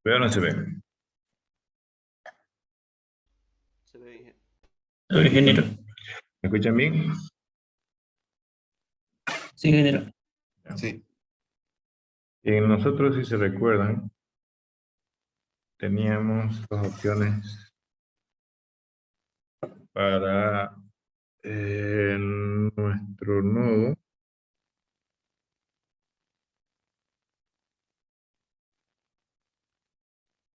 ¿Veo o no se ve? Se ve bien. Soy ingeniero. ¿Me escuchan bien? Sí, ingeniero. Sí. Nosotros, si se recuerdan, teníamos dos opciones para nuestro nodo.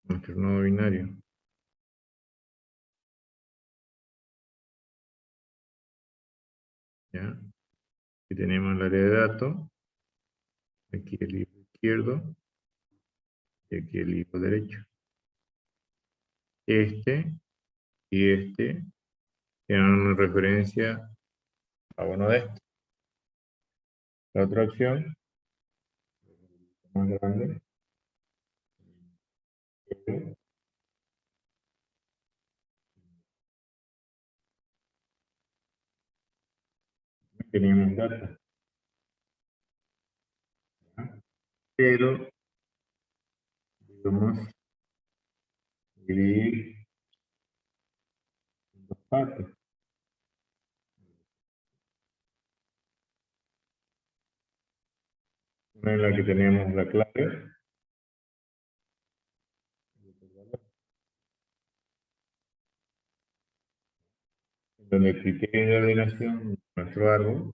Nuestro nodo binario. ¿Ya? Aquí tenemos el área de datos. Aquí el hilo izquierdo. Y aquí el hilo derecho. Este y este tienen una referencia a uno de estos. La otra opción, más grande, teníamos datos. Pero, digamos, dividir en dos partes. Una en la que tenemos la clave. Donde el criterio de ordenación de nuestro árbol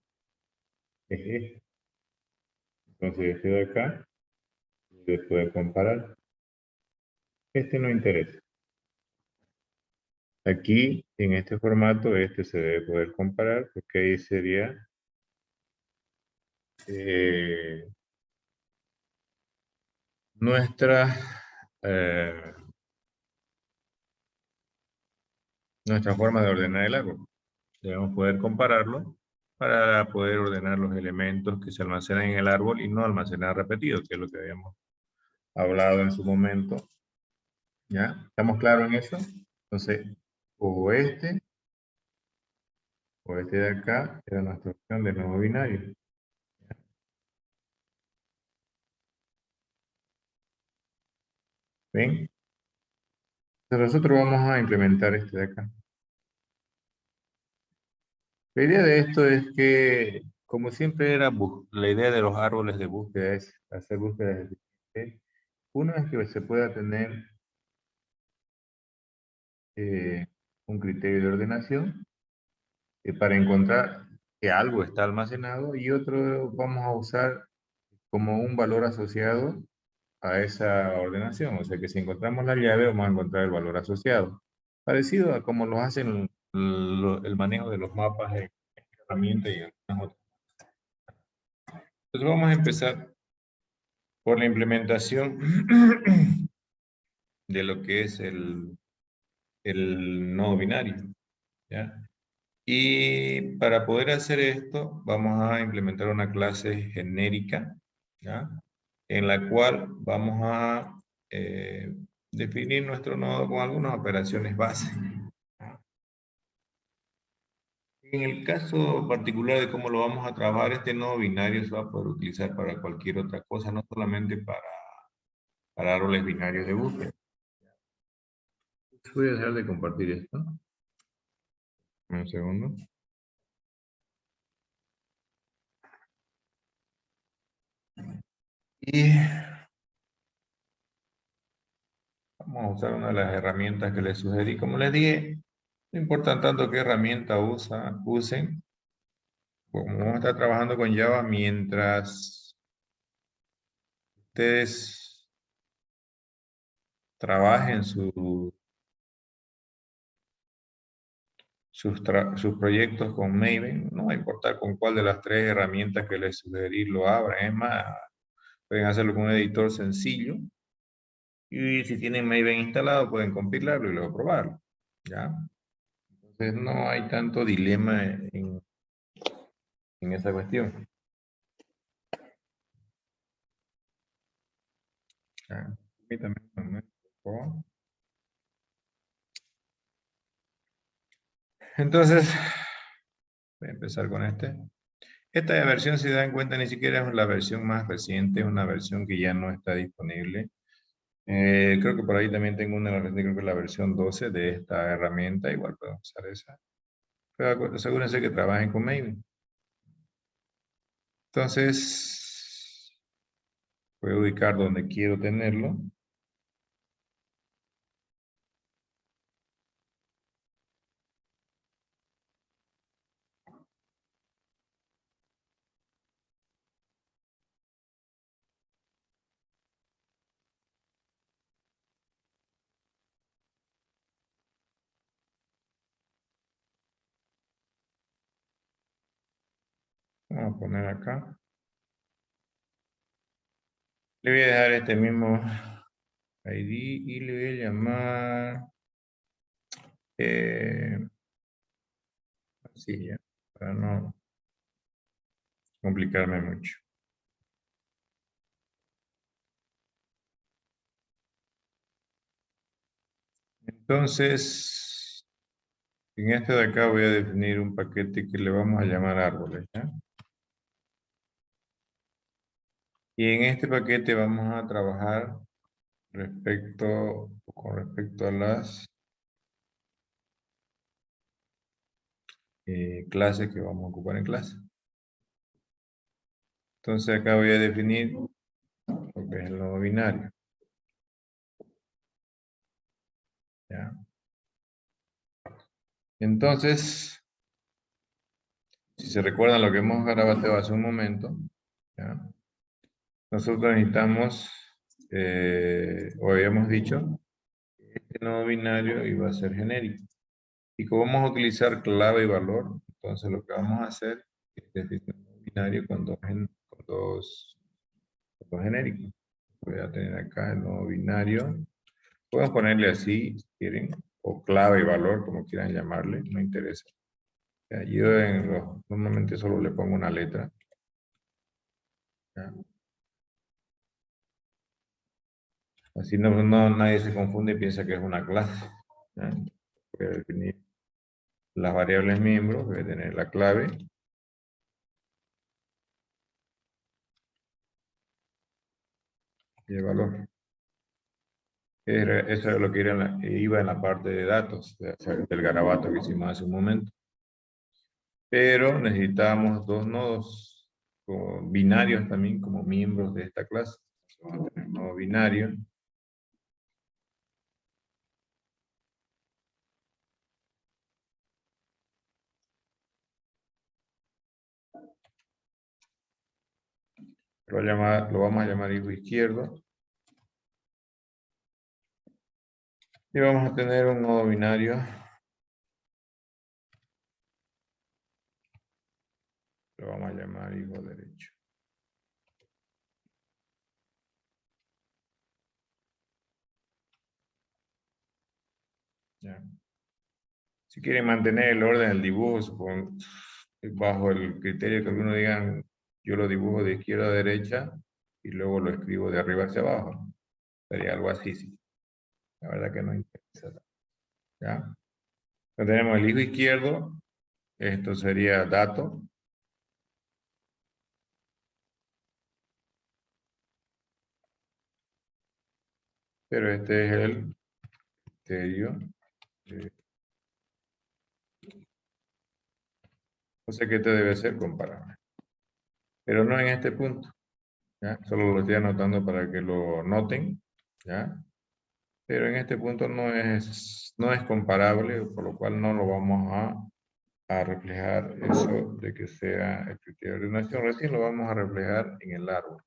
es este. Entonces, este de acá, se puede comparar. Este no interesa. Aquí, en este formato, este se debe poder comparar, porque ahí sería nuestra forma de ordenar el árbol. Debemos poder compararlo para poder ordenar los elementos que se almacenan en el árbol y no almacenar repetidos, que es lo que habíamos hablado en su momento. ¿Ya? ¿Estamos claros en eso? Entonces, o este de acá era nuestra opción de nuevo binario. ¿Ven? Entonces nosotros vamos a implementar este de acá. La idea de esto es que, como siempre era la idea de los árboles de búsqueda es hacer búsquedas de uno es que se pueda tener un criterio de ordenación para encontrar que algo está almacenado y otro vamos a usar como un valor asociado a esa ordenación. O sea que si encontramos la llave vamos a encontrar el valor asociado. Parecido a como lo hacen el manejo de los mapas en herramientas y algunas otras. Entonces vamos a empezar por la implementación de lo que es el nodo binario. ¿Ya? Y para poder hacer esto, vamos a implementar una clase genérica, ¿ya? En la cual vamos a definir nuestro nodo con algunas operaciones base. En el caso particular de cómo lo vamos a trabajar, este nodo binario se va a poder utilizar para cualquier otra cosa, no solamente para árboles binarios de búsqueda. Voy a dejar de compartir esto. Un segundo. Y vamos a usar una de las herramientas que les sugerí. Como les dije, no importa tanto qué herramienta usen. Como vamos a estar trabajando con Java mientras ustedes trabajen sus proyectos con Maven, no va a importar con cuál de las tres herramientas que les sugerí lo abran. Es más, pueden hacerlo con un editor sencillo. Y si tienen Maven instalado, pueden compilarlo y luego probarlo. ¿Ya? Entonces no hay tanto dilema en esa cuestión. Permítame un momento, por favor. Entonces, voy a empezar con este. Esta versión, si se dan cuenta, ni siquiera es la versión más reciente, es una versión que ya no está disponible. Creo que por ahí también tengo una, creo que es la versión 12 de esta herramienta, igual podemos usar esa. Pero asegúrense que trabajen con Maven. Entonces, voy a ubicar donde quiero tenerlo. Vamos a poner acá. Le voy a dejar este mismo ID y le voy a llamar así ya, para no complicarme mucho. Entonces, en este de acá voy a definir un paquete que le vamos a llamar árboles, ¿ya? Y en este paquete vamos a trabajar con respecto a las clases que vamos a ocupar en clase. Entonces acá voy a definir lo que es el nodo binario. ¿Ya? Entonces, si se recuerdan lo que hemos grabado hace un momento, ¿ya? Nosotros necesitamos, o habíamos dicho, que este nodo binario iba a ser genérico. Y como vamos a utilizar clave y valor, entonces lo que vamos a hacer es definir un nodo binario con dos genéricos. Voy a tener acá el nodo binario. Podemos ponerle así, si quieren, o clave y valor, como quieran llamarle, no interesa. Ya, yo normalmente solo le pongo una letra. ¿Ya? Así nadie se confunde y piensa que es una clase. ¿Ya? Voy a definir las variables miembros, voy a tener la clave. Y el valor. Eso es lo que iba en la parte de datos, del garabato que hicimos hace un momento. Pero necesitamos dos nodos binarios también como miembros de esta clase. Vamos a tener un nodo binario. Lo vamos a llamar hijo izquierdo. Y vamos a tener un nodo binario. Lo vamos a llamar hijo derecho. ¿Ya? Si quieren mantener el orden del dibujo, bajo el criterio que algunos digan, yo lo dibujo de izquierda a derecha y luego lo escribo de arriba hacia abajo. Sería algo así, sí. La verdad que no interesa. ¿Ya? Entonces tenemos el hijo izquierdo, esto sería dato. Pero este es el criterio. O sea que este debe ser comparable. Pero no en este punto. ¿Ya? Solo lo estoy anotando para que lo noten. ¿Ya? Pero en este punto no es comparable, por lo cual no lo vamos a reflejar eso de que sea el criterio de ordenación. Recién lo vamos a reflejar en el árbol.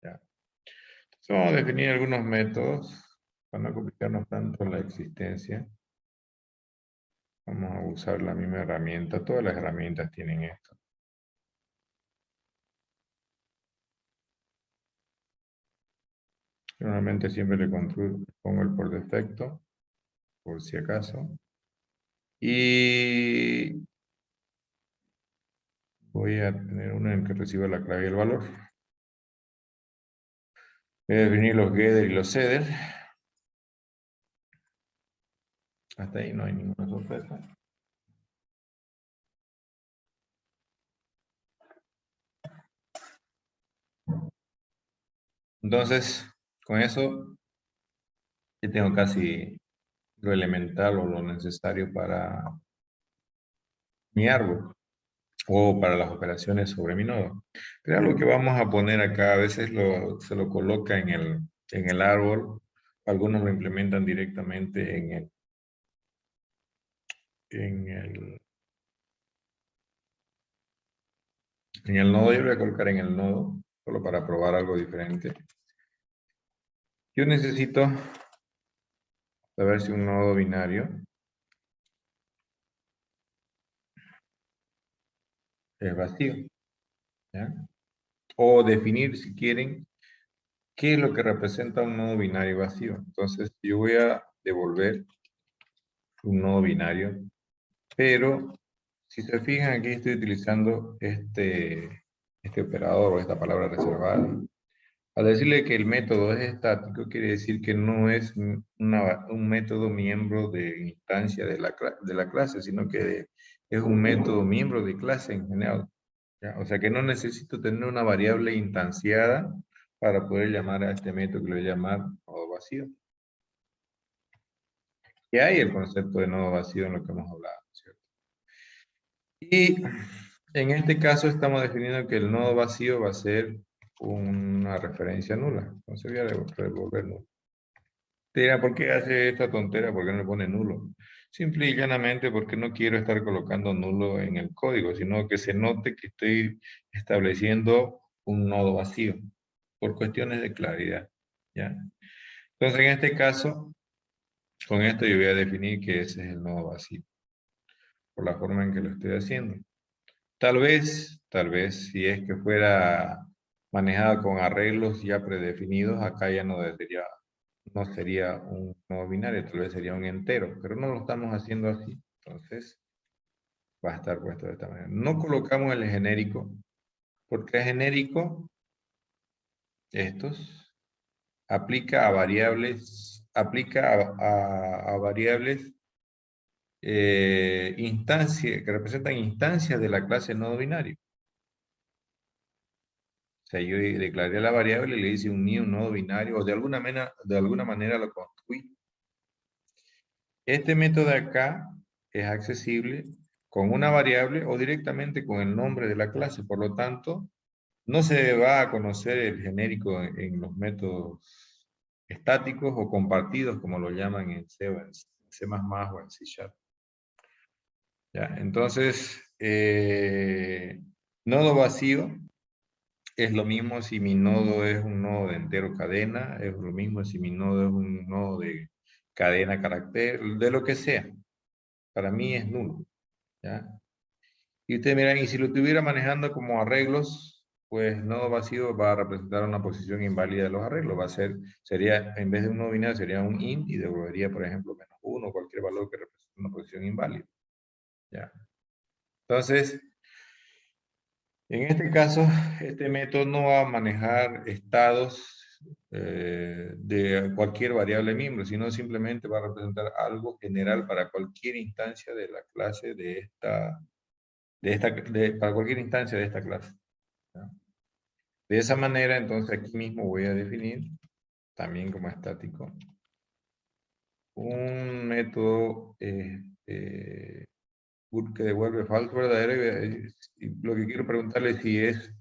¿Ya? Entonces vamos a definir algunos métodos para no complicarnos tanto la existencia. Vamos a usar la misma herramienta. Todas las herramientas tienen esto. Normalmente siempre le pongo el por defecto, por si acaso. Y voy a tener uno en el que reciba la clave y el valor. Voy a definir los getter y los setter. Hasta ahí no hay ninguna sorpresa. Entonces, con eso, ya tengo casi lo elemental o lo necesario para mi árbol o para las operaciones sobre mi nodo. Pero lo que vamos a poner acá, a veces se lo coloca en el árbol, algunos lo implementan directamente en el nodo. Yo lo voy a colocar en el nodo, solo para probar algo diferente. Yo necesito saber si un nodo binario es vacío, ¿ya? O definir, si quieren, qué es lo que representa un nodo binario vacío. Entonces, yo voy a devolver un nodo binario, pero si se fijan, aquí estoy utilizando este operador o esta palabra reservada. Al decirle que el método es estático, quiere decir que no es un método miembro de instancia de la clase, sino que es un método miembro de clase en general, ¿ya? O sea que no necesito tener una variable instanciada para poder llamar a este método que lo voy a llamar nodo vacío. Y hay el concepto de nodo vacío en lo que hemos hablado, ¿cierto? Y en este caso estamos definiendo que el nodo vacío va a ser una referencia nula. Entonces voy a devolver nulo. Te dirá, ¿por qué hace esta tontera? ¿Por qué no le pone nulo? Simple y llanamente porque no quiero estar colocando nulo en el código, sino que se note que estoy estableciendo un nodo vacío, por cuestiones de claridad, ¿ya? Entonces, en este caso, con esto yo voy a definir que ese es el nodo vacío, por la forma en que lo estoy haciendo. Tal vez, si es que fuera manejado con arreglos ya predefinidos, acá ya no sería un nodo binario, tal vez sería un entero, pero no lo estamos haciendo así, entonces va a estar puesto de esta manera. No colocamos el genérico, porque el genérico, estos, aplica a variables, que representan instancias de la clase nodo binario. O sea, yo declaré la variable, le hice un nodo binario, o de alguna manera lo construí. Este método de acá es accesible con una variable o directamente con el nombre de la clase. Por lo tanto, no se va a conocer el genérico en los métodos estáticos o compartidos, como lo llaman en C o en C++ o en C#. ¿Ya? Entonces, nodo vacío es lo mismo si mi nodo es un nodo de entero cadena, es lo mismo si mi nodo es un nodo de cadena carácter, de lo que sea. Para mí es nulo, ¿ya? Y ustedes miran, y si lo estuviera manejando como arreglos, pues nodo vacío va a representar una posición inválida de los arreglos. Sería, en vez de un nodo binario, sería un int y devolvería, por ejemplo, -1, cualquier valor que represente una posición inválida, ¿ya? Entonces, en este caso, este método no va a manejar estados de cualquier variable miembro, sino simplemente va a representar algo general para cualquier instancia de la clase para cualquier instancia de esta clase, ¿ya? De esa manera, entonces aquí mismo voy a definir, también como estático, un método que devuelve falso verdadero y lo que quiero preguntarle es si es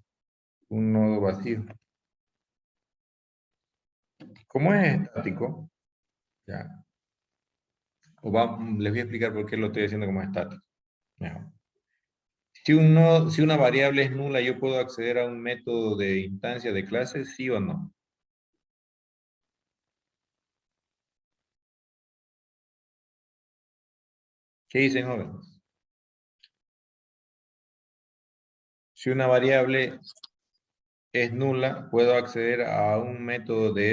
un nodo vacío. Como es estático, ya, les voy a explicar por qué lo estoy haciendo como estático. Ya. Si una variable es nula, ¿yo puedo acceder a un método de instancia de clase, sí o no? ¿Qué dicen, jóvenes? Si una variable es nula, puedo acceder a un método de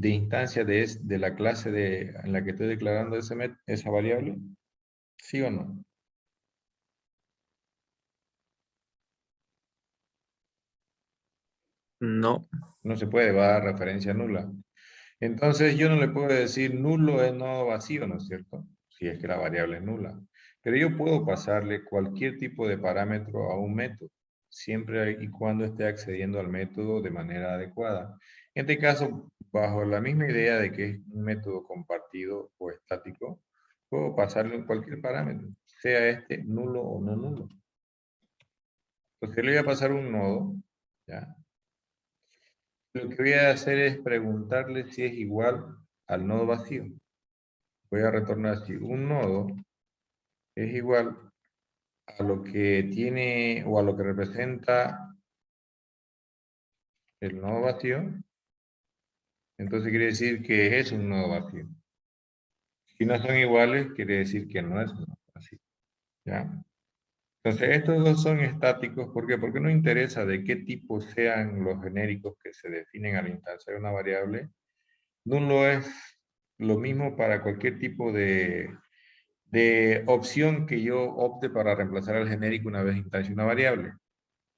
instancia de la clase en la que estoy declarando esa variable, ¿sí o no? No. No se puede, va a dar referencia nula. Entonces yo no le puedo decir nulo es nodo vacío, ¿no es cierto? Si es que la variable es nula. Pero yo puedo pasarle cualquier tipo de parámetro a un método, siempre y cuando esté accediendo al método de manera adecuada. En este caso, bajo la misma idea de que es un método compartido o estático, puedo pasarle cualquier parámetro, sea este nulo o no nulo. Entonces le voy a pasar un nodo, ¿ya? Lo que voy a hacer es preguntarle si es igual al nodo vacío. Voy a retornar si un nodo es igual a lo que tiene o a lo que representa el nodo vacío, entonces quiere decir que es un nodo vacío. Si no son iguales, quiere decir que no es un nodo vacío. ¿Ya? Entonces, estos dos son estáticos. ¿Por qué? Porque no interesa de qué tipo sean los genéricos que se definen a la instancia de una variable. Nulo es lo mismo para cualquier tipo de opción que yo opte para reemplazar al genérico una vez instancia una variable.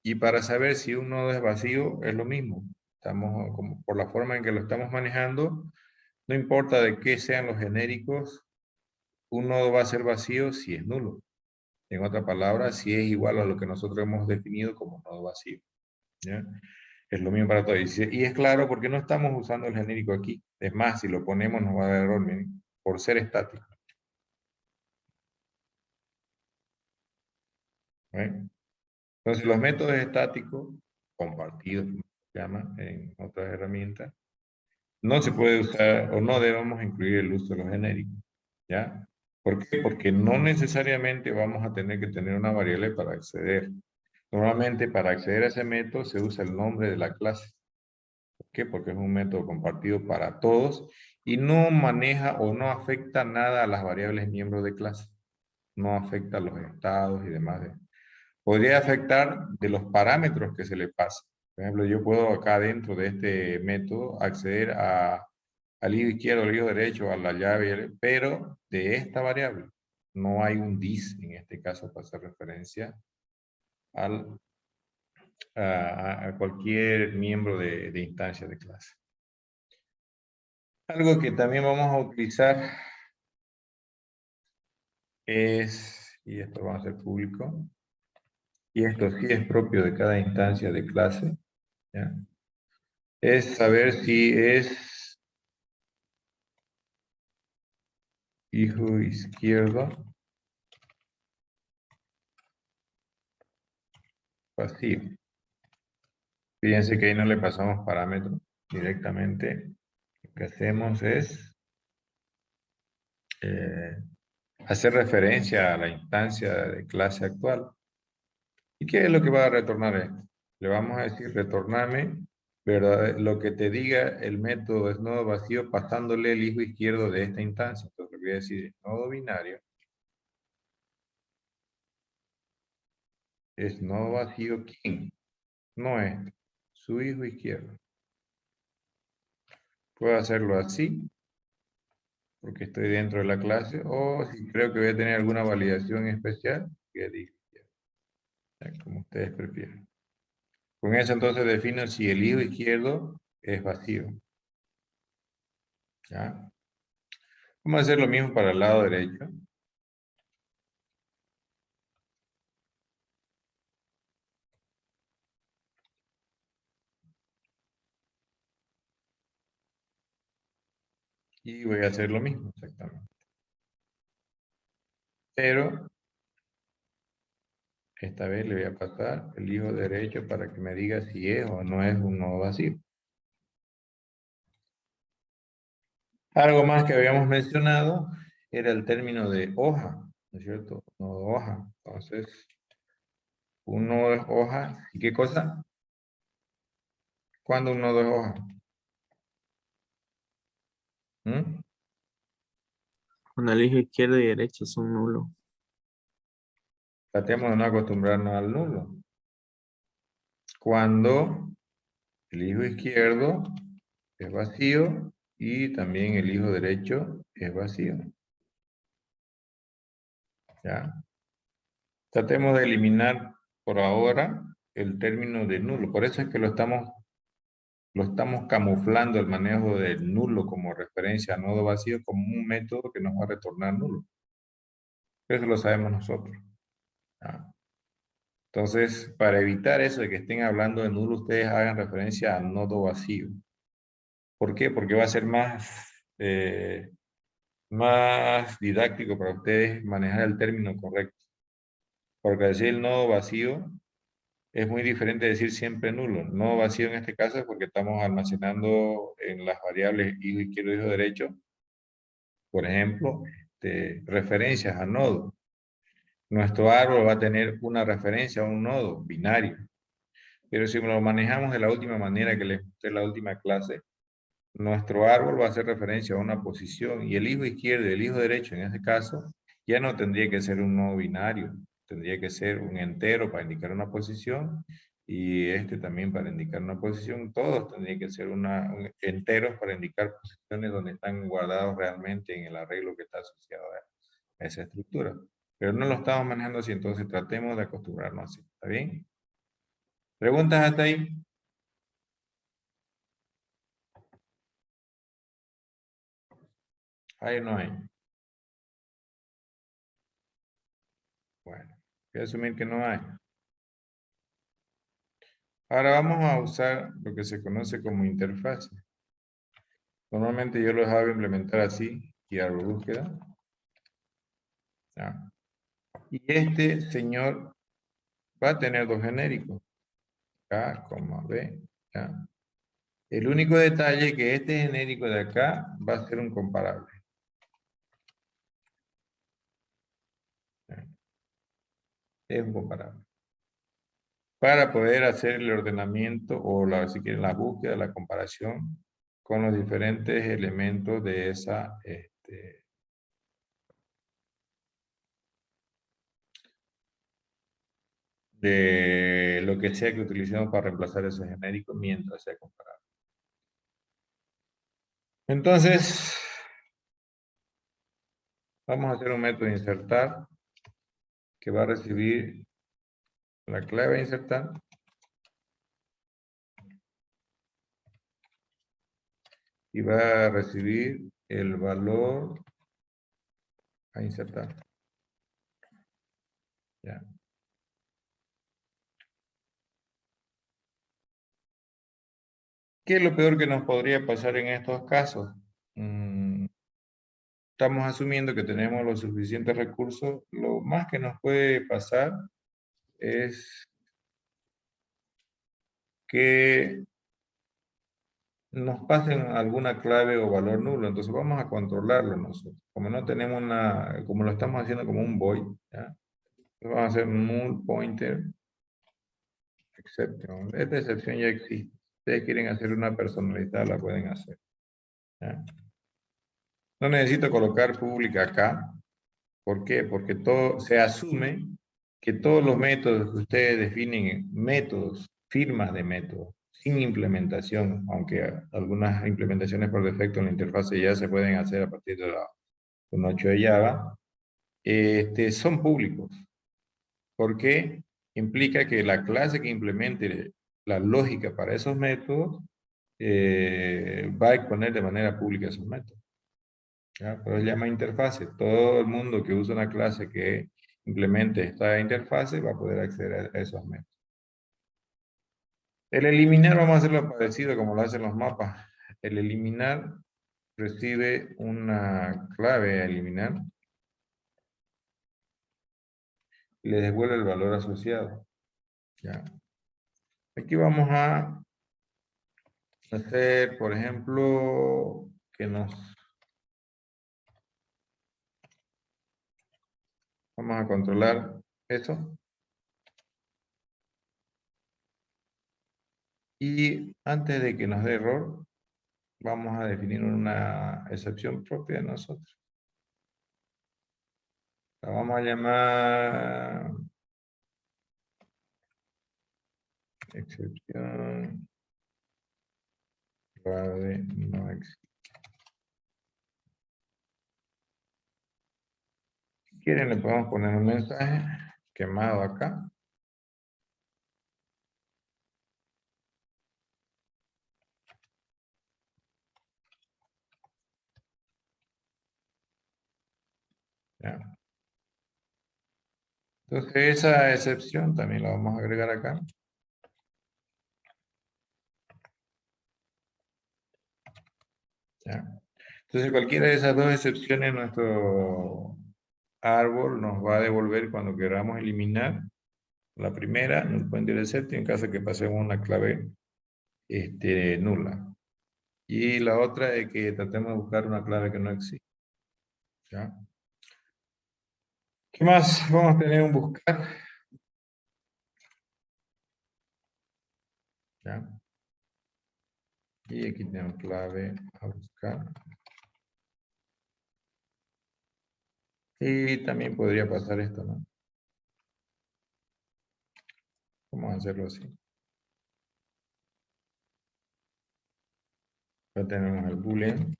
Y para saber si un nodo es vacío, es lo mismo. Estamos, como por la forma en que lo estamos manejando, no importa de qué sean los genéricos, un nodo va a ser vacío si es nulo. En otras palabras, si es igual a lo que nosotros hemos definido como nodo vacío. ¿Ya? Es lo mismo para todos. Y es claro porque no estamos usando el genérico aquí. Es más, si lo ponemos nos va a dar error, miren, por ser estático. ¿Ven? Entonces, los métodos estáticos, compartidos, como se llama en otras herramientas, no se puede usar o no debemos incluir el uso de los genéricos. ¿Ya? ¿Por qué? Porque no necesariamente vamos a tener que tener una variable para acceder. Normalmente para acceder a ese método se usa el nombre de la clase. ¿Por qué? Porque es un método compartido para todos y no maneja o no afecta nada a las variables miembros de clase. No afecta a los estados y demás. Podría afectar de los parámetros que se le pasa. Por ejemplo, yo puedo acá dentro de este método acceder al hijo izquierdo, al hijo derecho, a la llave, pero de esta variable. No hay un dis en este caso para hacer referencia a cualquier miembro de instancia de clase. Algo que también vamos a utilizar es, y esto va a ser público, y esto sí es propio de cada instancia de clase, ¿ya? Es saber si es hijo izquierdo vacío. Fíjense que ahí no le pasamos parámetros directamente. Lo que hacemos es hacer referencia a la instancia de clase actual. ¿Y qué es lo que va a retornar esto? Le vamos a decir retorname, ¿verdad? Lo que te diga el método es nodo vacío pasándole el hijo izquierdo de esta instancia. Entonces le voy a decir nodo binario es nodo vacío ¿quién? No es su hijo izquierdo. Puedo hacerlo así, porque estoy dentro de la clase, o si creo que voy a tener alguna validación especial, voy a decir, como ustedes prefieran. Con eso entonces defino si el hijo izquierdo es vacío. ¿Ya? Vamos a hacer lo mismo para el lado derecho. Y voy a hacer lo mismo, exactamente. Pero, esta vez le voy a pasar el hijo derecho para que me diga si es o no es un nodo vacío. Algo más que habíamos mencionado era el término de hoja, ¿no es cierto? Nodo hoja. Entonces, un nodo es hoja. ¿Y qué cosa? ¿Cuándo un nodo es hoja? ¿Mm? Con el hijo izquierdo y derecho son nulos. Tratemos de no acostumbrarnos al nulo. Cuando el hijo izquierdo es vacío y también el hijo derecho es vacío. ¿Ya? Tratemos de eliminar por ahora el término de nulo. Por eso es que lo estamos lo estamos camuflando el manejo del nulo como referencia a nodo vacío como un método que nos va a retornar nulo. Eso lo sabemos nosotros. ¿Ya? Entonces, para evitar eso de que estén hablando de nulo, ustedes hagan referencia a nodo vacío. ¿Por qué? Porque va a ser más didáctico para ustedes manejar el término correcto. Porque decir el nodo vacío es muy diferente de decir siempre nulo. Nodo vacío en este caso es porque estamos almacenando en las variables hijo izquierdo, hijo derecho, por ejemplo, referencias a nodo. Nuestro árbol va a tener una referencia a un nodo binario. Pero si lo manejamos de la última manera que les mostré en la última clase, nuestro árbol va a hacer referencia a una posición y el hijo izquierdo y el hijo derecho en este caso ya no tendría que ser un nodo binario, tendría que ser un entero para indicar una posición y este también para indicar una posición. Todos tendrían que ser enteros para indicar posiciones donde están guardados realmente en el arreglo que está asociado a esa estructura. Pero no lo estamos manejando así, entonces tratemos de acostumbrarnos así. ¿Está bien? ¿Preguntas hasta ahí? ¿Hay o no hay? Bueno, voy a asumir que no hay. Ahora vamos a usar lo que se conoce como interfase. Normalmente yo los hago implementar así, y árbol búsqueda. ¿Ya? Y este señor va a tener dos genéricos. A, B. ¿Ya? El único detalle es que este genérico de acá va a ser un comparable. ¿Ya? Es un comparable. Para poder hacer el ordenamiento o si quieren la búsqueda, la comparación con los diferentes elementos de esa de lo que sea que utilicemos para reemplazar ese genérico mientras sea comparable. Entonces, vamos a hacer un método de insertar que va a recibir la clave de insertar y va a recibir el valor a insertar. Ya. ¿Qué es lo peor que nos podría pasar en estos casos? Estamos asumiendo que tenemos los suficientes recursos. Lo más que nos puede pasar es que nos pasen alguna clave o valor nulo. Entonces vamos a controlarlo nosotros. Como no tenemos como lo estamos haciendo como un void, ¿ya? Vamos a hacer null pointer exception. Esta excepción ya existe. Si ustedes quieren hacer una personalizada, la pueden hacer. ¿Ya? No necesito colocar pública acá. ¿Por qué? Porque todo se asume que todos los métodos que ustedes definen, métodos, firmas de métodos, sin implementación, aunque algunas implementaciones por defecto en la interfase ya se pueden hacer a partir de la 1.8 de Java, son públicos. ¿Por qué? Implica que la clase que implemente la lógica para esos métodos va a exponer de manera pública esos métodos. ¿Ya? Pero se llama interfase. Todo el mundo que usa una clase que implemente esta interfase va a poder acceder a esos métodos. El eliminar, vamos a hacerlo parecido como lo hacen los mapas. El eliminar recibe una clave a eliminar y le devuelve el valor asociado. ¿Ya? Aquí vamos a hacer, por ejemplo, vamos a controlar eso. Y antes de que nos dé error, vamos a definir una excepción propia de nosotros. La vamos a llamar excepción grave no existe. Si quieren le podemos poner un mensaje quemado acá. ¿Ya? Entonces esa excepción también la vamos a agregar acá. ¿Ya? Entonces cualquiera de esas dos excepciones nuestro árbol nos va a devolver cuando queramos eliminar. La primera nos puede interesar en caso de que pasemos una clave nula. Y la otra es que tratemos de buscar una clave que no existe. ¿Ya? ¿Qué más? Vamos a tener un buscar. ¿Ya? Y aquí tenemos clave a buscar. Y también podría pasar esto, ¿no? Vamos a hacerlo así. Ya tenemos el boolean.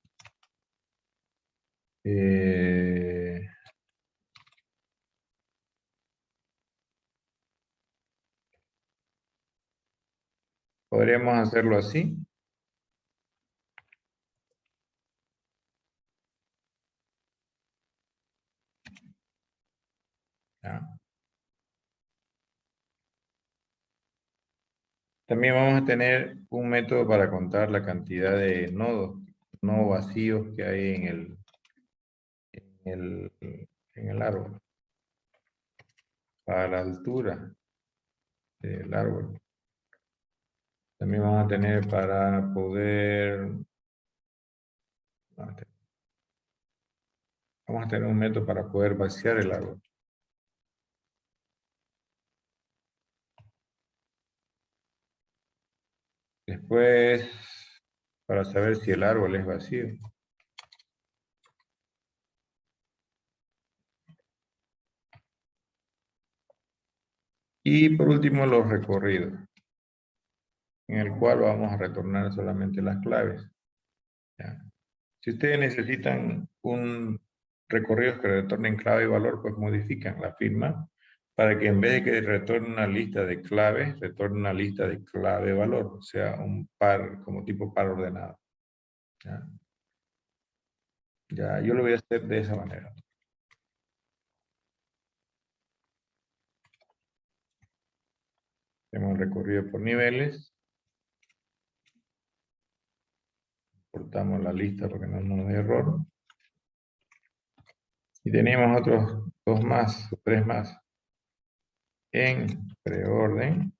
Podríamos hacerlo así. ¿Ya? También vamos a tener un método para contar la cantidad de nodos no vacíos que hay en el árbol. Para la altura del árbol. También vamos a tener para poder... Vamos a tener un método para poder vaciar el árbol. Después, para saber si el árbol es vacío. Y por último, los recorridos, en el cual vamos a retornar solamente las claves. ¿Ya? Si ustedes necesitan un recorrido que retornen clave y valor, pues modifican la firma para que en vez de que retorne una lista de claves, retorne una lista de clave-valor, o sea, un par, como tipo par ordenado. ¿Ya? Ya, yo lo voy a hacer de esa manera. Tenemos el recorrido por niveles. Cortamos la lista para que no nos dé error. Y tenemos otros dos más, o tres más. En preorden.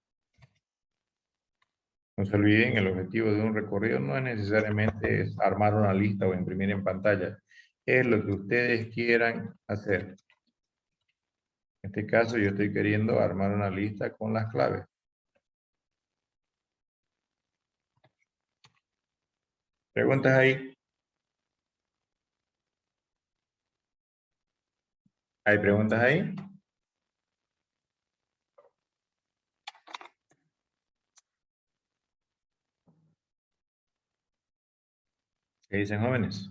No se olviden, el objetivo de un recorrido no es necesariamente armar una lista o imprimir en pantalla. Es lo que ustedes quieran hacer. En este caso yo estoy queriendo armar una lista con las claves. ¿Preguntas ahí? ¿Hay preguntas ahí? ¿Qué dicen, jóvenes?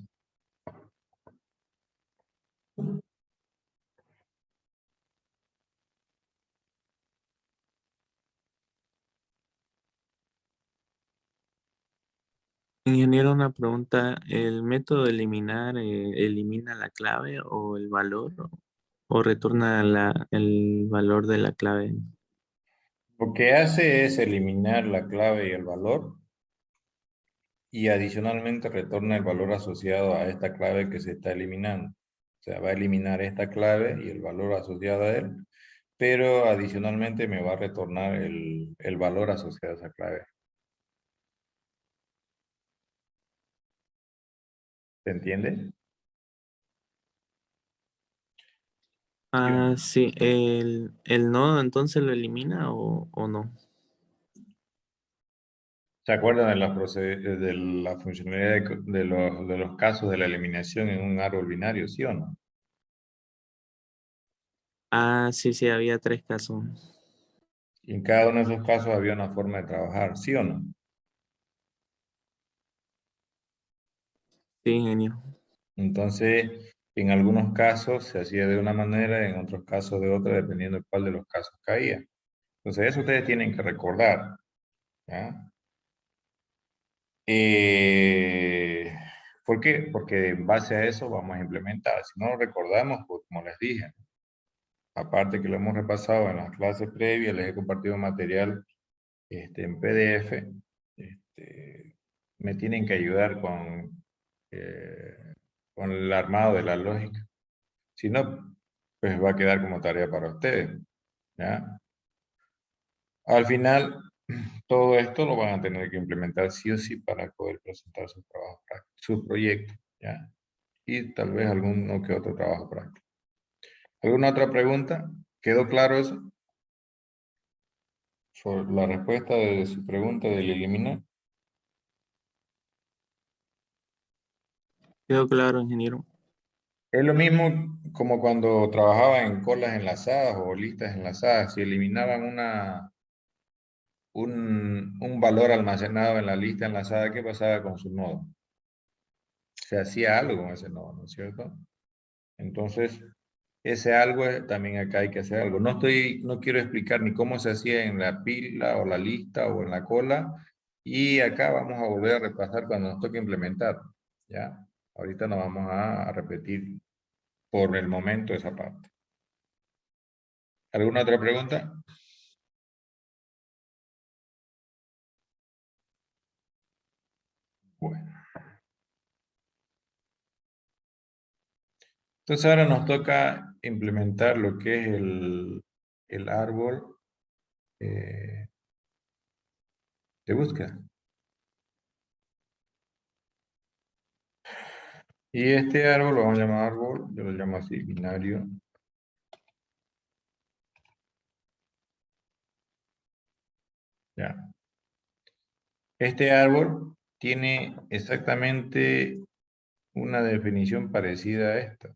Ingeniero, una pregunta. ¿El método de eliminar elimina la clave o el valor o retorna el valor de la clave? Lo que hace es eliminar la clave y el valor y adicionalmente retorna el valor asociado a esta clave que se está eliminando. O sea, va a eliminar esta clave y el valor asociado a él, pero adicionalmente me va a retornar el valor asociado a esa clave. ¿Se entiende? Ah, sí. ¿El nodo entonces lo elimina o no? ¿Se acuerdan de de la funcionalidad de los casos de la eliminación en un árbol binario, sí o no? Ah, sí, sí, había tres casos. Y en cada uno de esos casos había una forma de trabajar, ¿sí o no? Sí, ingenio. Entonces, en algunos casos se hacía de una manera, en otros casos de otra, dependiendo de cuál de los casos caía. Entonces, eso ustedes tienen que recordar. ¿Ya? ¿Por qué? Porque en base a eso vamos a implementar. Si no lo recordamos, pues, como les dije, aparte que lo hemos repasado en las clases previas, les he compartido material en PDF, me tienen que ayudar con el armado de la lógica. Si no, pues va a quedar como tarea para ustedes, ¿ya? Al final, todo esto lo van a tener que implementar sí o sí para poder presentar sus trabajos prácticos, sus proyectos, ¿ya? Y tal vez alguno que otro trabajo práctico. ¿Alguna otra pregunta? ¿Quedó claro eso? Sobre la respuesta de su pregunta del eliminar. Quedó claro, ingeniero. Es lo mismo como cuando trabajaba en colas enlazadas o listas enlazadas. Si eliminaban un valor almacenado en la lista enlazada, ¿qué pasaba con su nodo? Se hacía algo con ese nodo, ¿no es cierto? Entonces, ese algo también acá hay que hacer algo. No quiero explicar ni cómo se hacía en la pila o la lista o en la cola. Y acá vamos a volver a repasar cuando nos toque implementar. ¿Ya? Ahorita no vamos a repetir por el momento esa parte. ¿Alguna otra pregunta? Bueno. Entonces ahora nos toca implementar lo que es el árbol de búsqueda. Y este árbol lo vamos a llamar árbol, yo lo llamo así, binario. Ya. Este árbol tiene exactamente una definición parecida a esta.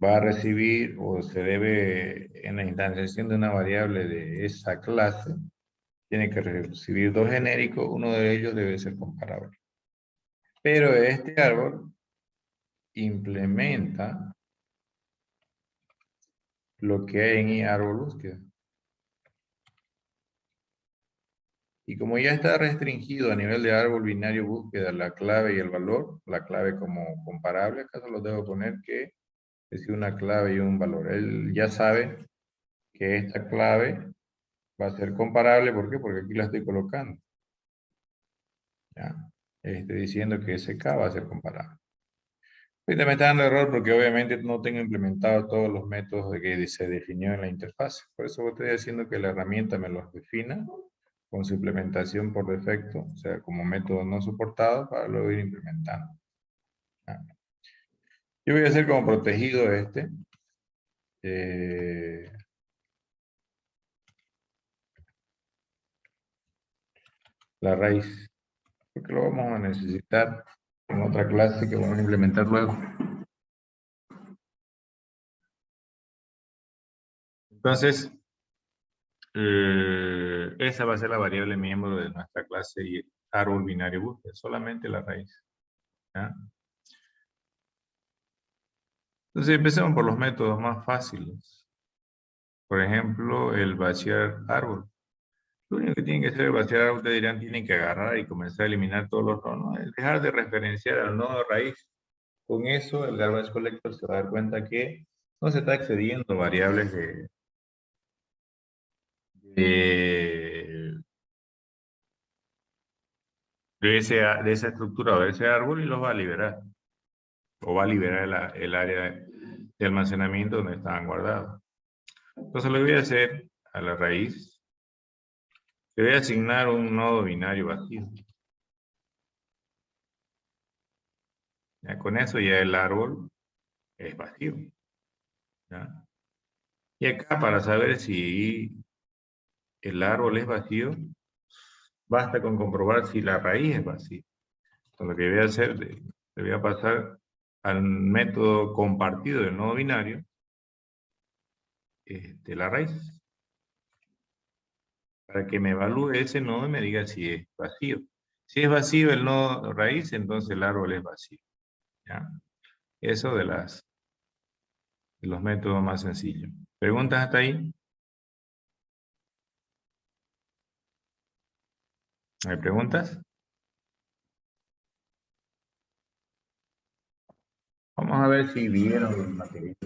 Va a recibir o se debe, en la instanciación de una variable de esa clase, tiene que recibir dos genéricos, uno de ellos debe ser comparable. Pero este árbol implementa lo que hay en árbol búsqueda. Y como ya está restringido a nivel de árbol binario búsqueda la clave y el valor, la clave como comparable, acá solo debo poner que es una clave y un valor. Él ya sabe que esta clave va a ser comparable. ¿Por qué? Porque aquí la estoy colocando. ¿Ya? Estoy diciendo que SK va a ser comparable. Ahorita me está dando error porque obviamente no tengo implementado todos los métodos de que se definió en la interfaz. Por eso estoy haciendo que la herramienta me los defina con su implementación por defecto, o sea, como método no soportado, para luego ir implementando. ¿Ya? Yo voy a hacer como protegido la raíz, porque lo vamos a necesitar en otra clase que vamos a implementar luego. Entonces, esa va a ser la variable miembro de nuestra clase y árbol binario búsqueda, solamente la raíz. ¿Ya? Entonces, empecemos por los métodos más fáciles. Por ejemplo, el vaciar árbol. Lo único que tienen que hacer es vaciar árbol, ustedes dirán, tienen que agarrar y comenzar a eliminar todos los nodos. No, es dejar de referenciar al nodo raíz. Con eso, el garbage collector se va a dar cuenta que no se está excediendo variables de, de esa estructura o de ese árbol y los va a liberar. O va a liberar el área de almacenamiento donde estaban guardados. Entonces, lo que voy a hacer a la raíz, le voy a asignar un nodo binario vacío. Ya, con eso ya el árbol es vacío. ¿Ya? Y acá para saber si el árbol es vacío, basta con comprobar si la raíz es vacía. Entonces lo que voy a hacer, le voy a pasar al método compartido del nodo binario, la raíz, para que me evalúe ese nodo y me diga si es vacío. Si es vacío el nodo raíz, entonces el árbol es vacío. ¿Ya? Eso de los métodos más sencillos. ¿Preguntas hasta ahí? ¿Hay preguntas? Vamos a ver si vieron los materiales.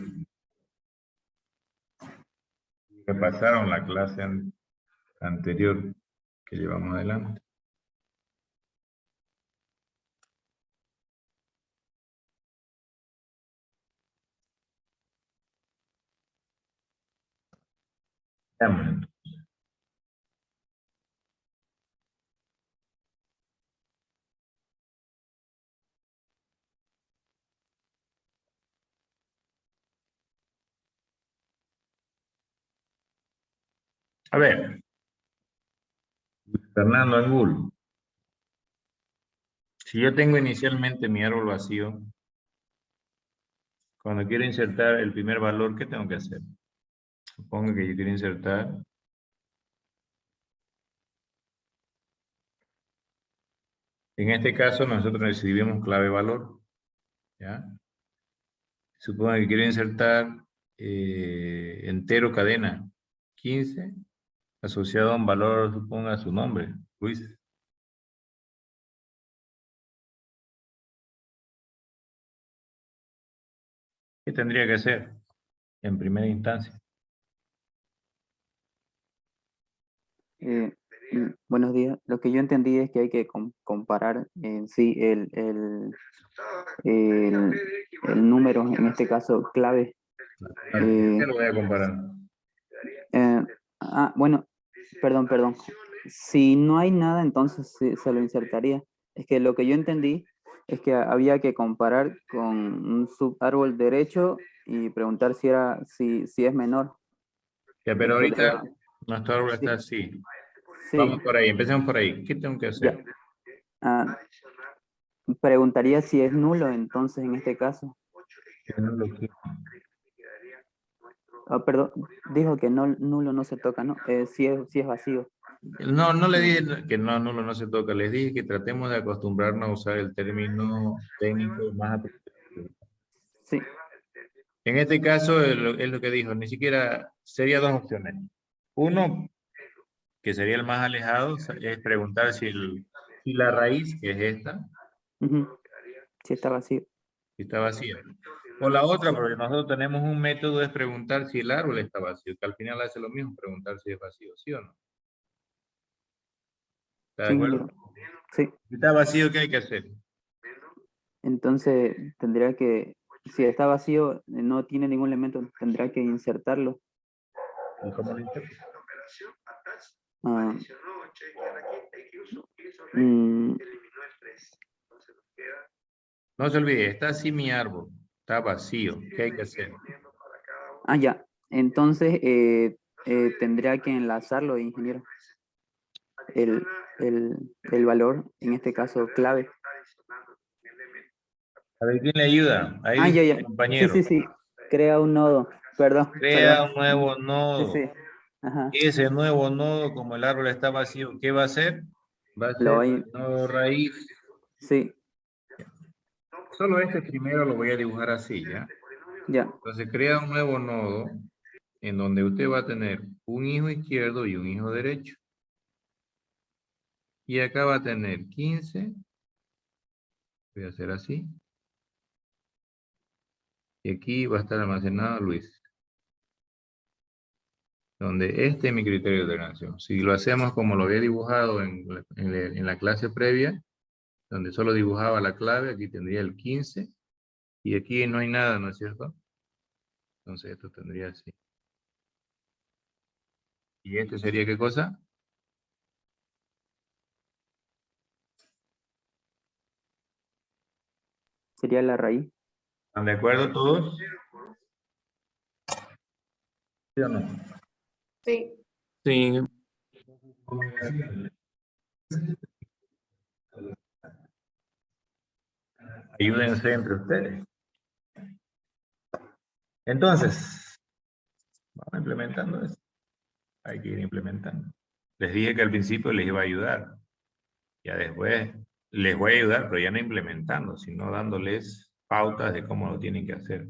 Repasaron la clase anterior que llevamos adelante. Veamos. A ver, Fernando Angulo. Si yo tengo inicialmente mi árbol vacío, cuando quiero insertar el primer valor, ¿qué tengo que hacer? Supongo que yo quiero insertar en este caso nosotros recibimos clave valor, ¿ya? Supongo que quiero insertar entero cadena 15 asociado a un valor, suponga su nombre, Luis. ¿Qué tendría que hacer en primera instancia? Buenos días. Lo que yo entendí es que hay que comparar en sí el número, en este caso clave. ¿Qué lo voy a comparar? Bueno, perdón. Si no hay nada, entonces sí, se lo insertaría. Es que lo que yo entendí es que había que comparar con un subárbol derecho y preguntar si es menor. Ya, pero ahorita Entonces, nuestro árbol sí. está así. Sí, Vamos por ahí, empecemos por ahí. ¿Qué tengo que hacer? ya. Ah, preguntaría si es nulo, entonces, en este caso. Que no lo quiero. Perdón, dijo que no, nulo no se toca, ¿no? Sí es vacío. No, no le dije que no, no se toca. Les dije que tratemos de acostumbrarnos a usar el término técnico más apropiado. Sí, En este caso, es lo que dijo, ni siquiera sería dos opciones. Uno, que sería el más alejado, es preguntar si la raíz, que es esta, ujú, sí está vacío. si está vacía. O la otra, porque nosotros tenemos un método, es preguntar si el árbol está vacío, que al final hace lo mismo, preguntar si es vacío, ¿sí o no? ¿Está de Sí, acuerdo? sí. Si está vacío, ¿qué hay que hacer? Entonces tendría que, si está vacío, no tiene ningún elemento, tendrá que insertarlo. ¿Y cómo lo interpreto? Ah, mm, No se olvide, está así mi árbol, está vacío, ¿qué hay que hacer? ya. Entonces tendría que enlazarlo, ingeniero. El valor, en este caso clave. A ver, ¿quién le ayuda? Ahí dice Ya. el compañero. Sí. Crea un nodo. Perdón. Crea un nuevo Sí, nodo. Ajá. Ese nuevo nodo, como el árbol está vacío, ¿qué va a hacer? Va a Lo ser voy, el nodo raíz. sí, Solo este primero lo voy a dibujar así, ¿ya? ya. Entonces crea un nuevo nodo en donde usted va a tener un hijo izquierdo y un hijo derecho. Y acá va a tener 15. Voy a hacer así. Y aquí va a estar almacenado Luis. Donde este es mi criterio de ordenación. Si lo hacemos como lo había dibujado en la clase previa, donde solo dibujaba la clave, aquí tendría el 15. Y aquí no hay nada, ¿no es cierto? Entonces esto tendría así. ¿Y este sería qué cosa? Sería la raíz. ¿Están de acuerdo todos? ¿Sí o no? Sí. Ayúdense entre ustedes. Entonces, vamos implementando esto. Hay que ir implementando. Les dije que al principio les iba a ayudar. Ya después les voy a ayudar, pero ya no implementando, sino dándoles pautas de cómo lo tienen que hacer.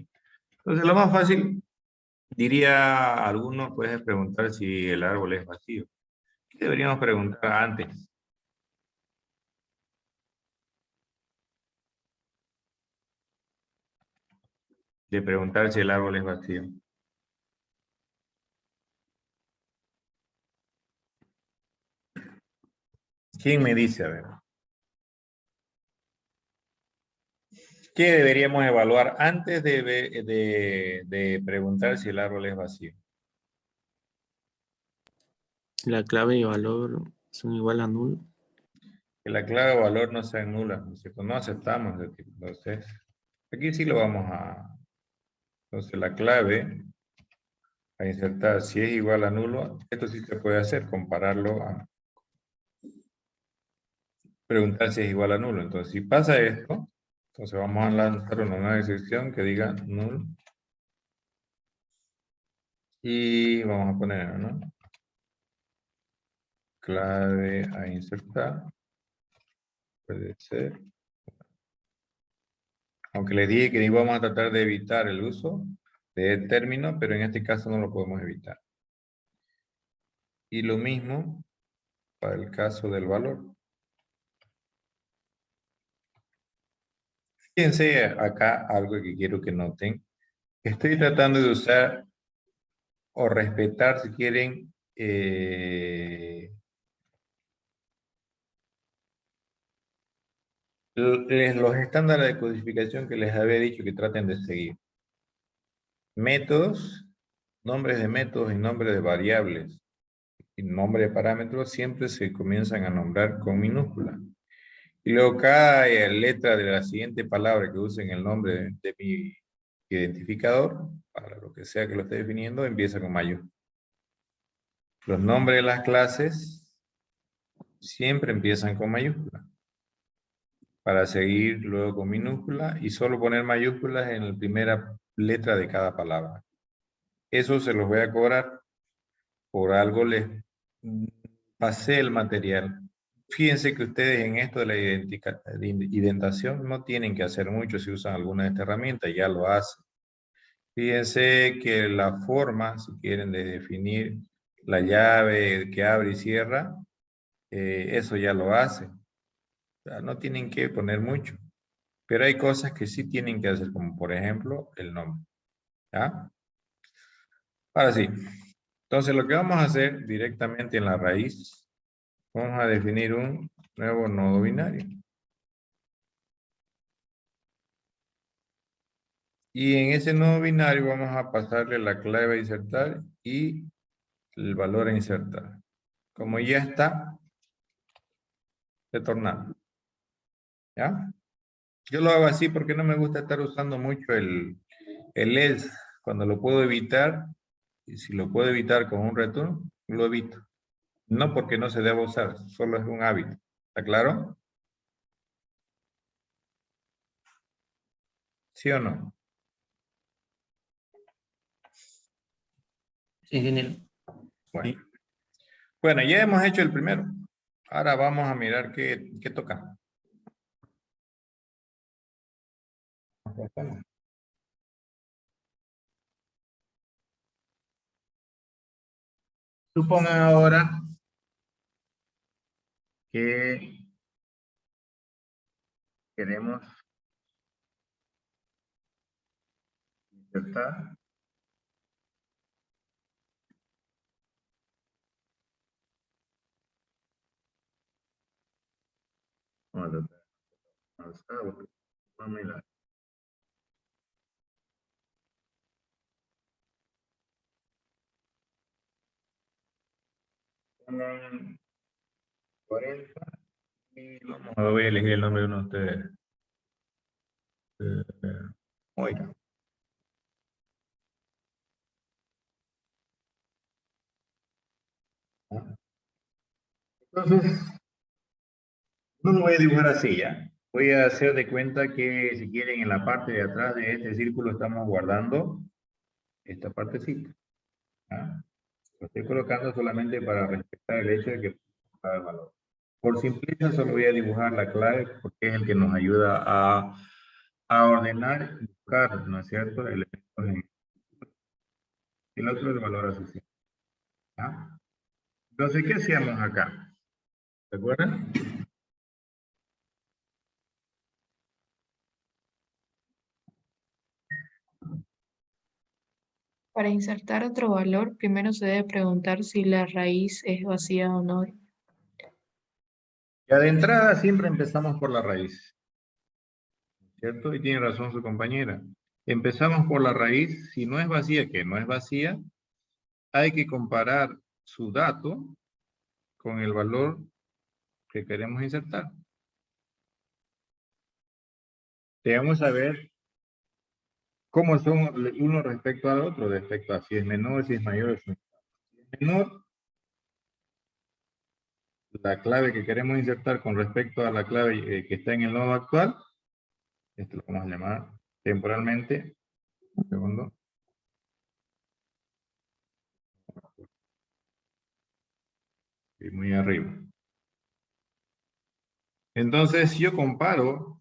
Entonces, lo más fácil, diría a algunos, puedes preguntar si el árbol es vacío. ¿Qué deberíamos preguntar antes? de preguntar si el árbol es vacío. ¿Quién me dice? A ver. ¿Qué deberíamos evaluar antes de preguntar si el árbol es vacío? La clave y valor son igual a nulo. Que la clave o valor no sean nulas, ¿no es cierto? No aceptamos de tipo. Entonces, aquí sí lo vamos a... Entonces, la clave a insertar, si es igual a nulo, esto sí se puede hacer, compararlo a preguntar si es igual a nulo. Entonces, si pasa esto, entonces vamos a lanzar una nueva excepción que diga null. Y vamos a poner, ¿no? Clave a insertar. Puede ser. Aunque les dije que íbamos a tratar de evitar el uso de término, pero en este caso no lo podemos evitar. Y lo mismo para el caso del valor. Fíjense acá algo que quiero que noten. Estoy tratando de usar o respetar, si quieren, los estándares de codificación que les había dicho que traten de seguir. Métodos, nombres de métodos y nombres de variables y nombre de parámetros siempre se comienzan a nombrar con minúscula. Y luego cada letra de la siguiente palabra que usen el nombre de mi identificador, para lo que sea que lo esté definiendo, empieza con mayúscula. Los nombres de las clases siempre empiezan con mayúscula. Para seguir luego con minúscula y solo poner mayúsculas en la primera letra de cada palabra. Eso se los voy a cobrar. Por algo les pasé el material. Fíjense que ustedes en esto de la indentación no tienen que hacer mucho si usan alguna de estas herramientas, ya lo hacen. Fíjense que la forma, si quieren, de definir la llave que abre y cierra, eso ya lo hace. O sea, no tienen que poner mucho. Pero hay cosas que sí tienen que hacer, como por ejemplo el nombre. ¿Ya? Ahora sí. Entonces lo que vamos a hacer directamente en la raíz, vamos a definir un nuevo nodo binario. Y en ese nodo binario vamos a pasarle la clave a insertar y el valor a insertar. Como ya está, retornamos. ¿Ya? Yo lo hago así porque no me gusta estar usando mucho el else. Cuando lo puedo evitar, y si lo puedo evitar con un return, lo evito. No porque no se deba usar, solo es un hábito. ¿Está claro? ¿Sí o no? Sí, ingeniero. Bueno. Bueno, ya hemos hecho el primero. Ahora vamos a mirar qué toca. Supongan ahora que queremos insertar vamos a mirar. Pongan 40 y voy a elegir el nombre de uno de ustedes. Oiga. Entonces, no lo voy a dibujar así ya. Voy a hacer de cuenta que, si quieren, en la parte de atrás de este círculo estamos guardando esta partecita. ¿Ya? Lo estoy colocando solamente para respetar el hecho de que el valor. Por simpleza solo voy a dibujar la clave porque es el que nos ayuda a ordenar y buscar, ¿no es cierto?, elementos en el otro es el valor asociado. ¿Ya? Entonces, ¿qué hacíamos acá? ¿Se acuerdan? Para insertar otro valor, primero se debe preguntar si la raíz es vacía o no. Ya de entrada siempre empezamos por la raíz, ¿cierto? Y tiene razón su compañera. Empezamos por la raíz, si no es vacía, que no es vacía, hay que comparar su dato con el valor que queremos insertar. Debemos saber cómo son uno respecto al otro, respecto a si es menor, si es mayor. Si es menor, la clave que queremos insertar con respecto a la clave que está en el nodo actual, esto lo vamos a llamar temporalmente, un segundo. Y muy arriba. Entonces yo comparo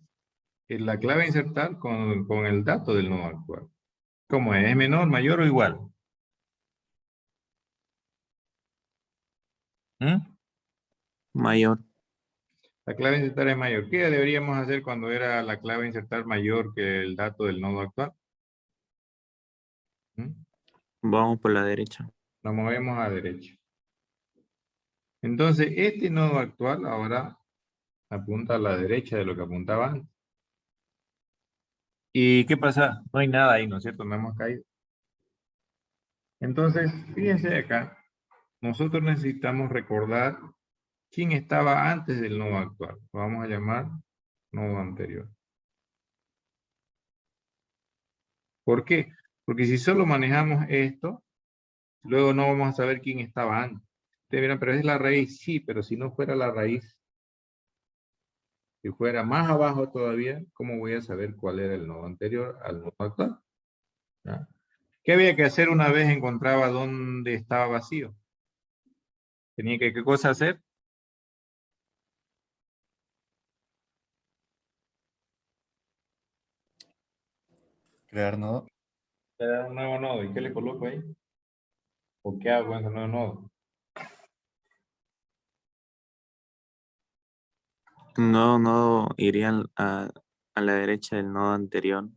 la clave a insertar con el dato del nodo actual. ¿Cómo es? ¿Es menor, mayor o igual? ¿Mm? Mayor. La clave a insertar es mayor. ¿Qué deberíamos hacer cuando era la clave a insertar mayor que el dato del nodo actual? ¿Mm? Vamos por la derecha. Nos movemos a derecha. Entonces, este nodo actual ahora apunta a la derecha de lo que apuntaba antes. ¿Y qué pasa? No hay nada ahí, ¿no es cierto? No hemos caído. Entonces, fíjense acá. Nosotros necesitamos recordar quién estaba antes del nodo actual. Lo vamos a llamar nodo anterior. ¿Por qué? Porque si solo manejamos esto, luego no vamos a saber quién estaba antes. Ustedes dirán, pero es la raíz. Sí, pero si no fuera la raíz, si fuera más abajo todavía, ¿cómo voy a saber cuál era el nodo anterior al nodo actual? ¿Ya? ¿Qué había que hacer una vez encontraba dónde estaba vacío? ¿Tenía que qué cosa hacer? Crear nodo. Crear un nuevo nodo. ¿Y qué le coloco ahí? ¿O qué hago en ese nuevo nodo? No irían a la derecha del nodo anterior.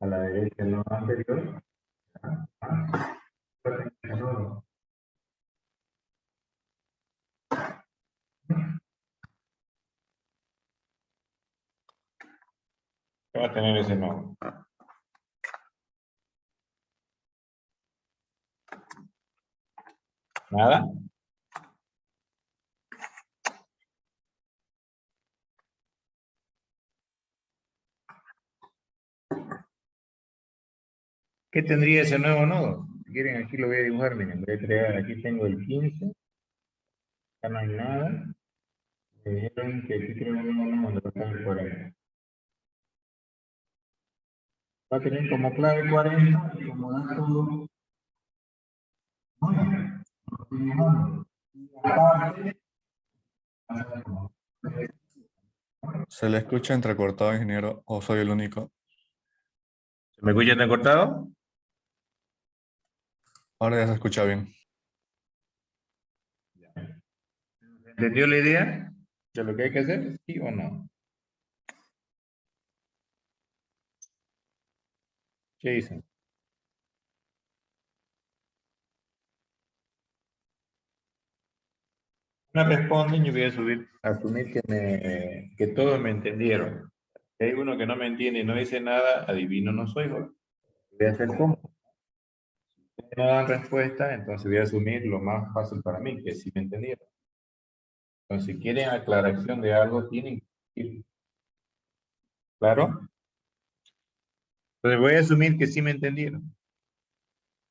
A la derecha del nodo anterior. ¿Qué va a tener ese nodo? ¿Nada? ¿Qué tendría ese nuevo nodo? Si quieren, aquí lo voy a dibujar. Miren, voy a crear, aquí tengo el 15. Acá no hay nada. Me dijeron que aquí creo un nuevo nodo, lo tengo por ahí. Va a tener como clave 40 y como dato 9. ¿Se le escucha entrecortado, ingeniero, o soy el único? ¿Me escuchan tan cortado? Ahora ya se escucha bien. ¿Entendió la idea de lo que hay que hacer? ¿Sí o no? ¿Qué dicen? No responden, yo voy a subir, asumir que todos me entendieron. Si hay uno que no me entiende y no dice nada, adivino no soy yo. Voy a hacer cómo. Si no dan respuesta, entonces voy a asumir lo más fácil para mí, que sí me entendieron. Entonces, si quieren aclaración de algo, tienen que ir. ¿Claro? Entonces voy a asumir que sí me entendieron.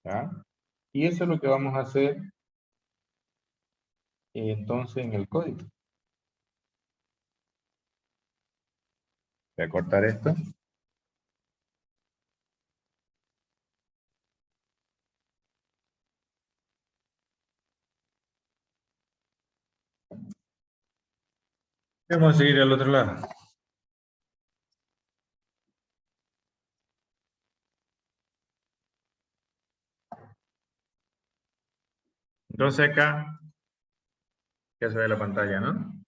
¿Ya? Y eso es lo que vamos a hacer entonces en el código. Voy a cortar esto. Vamos a seguir al otro lado. Entonces acá, ya se ve la pantalla, ¿no?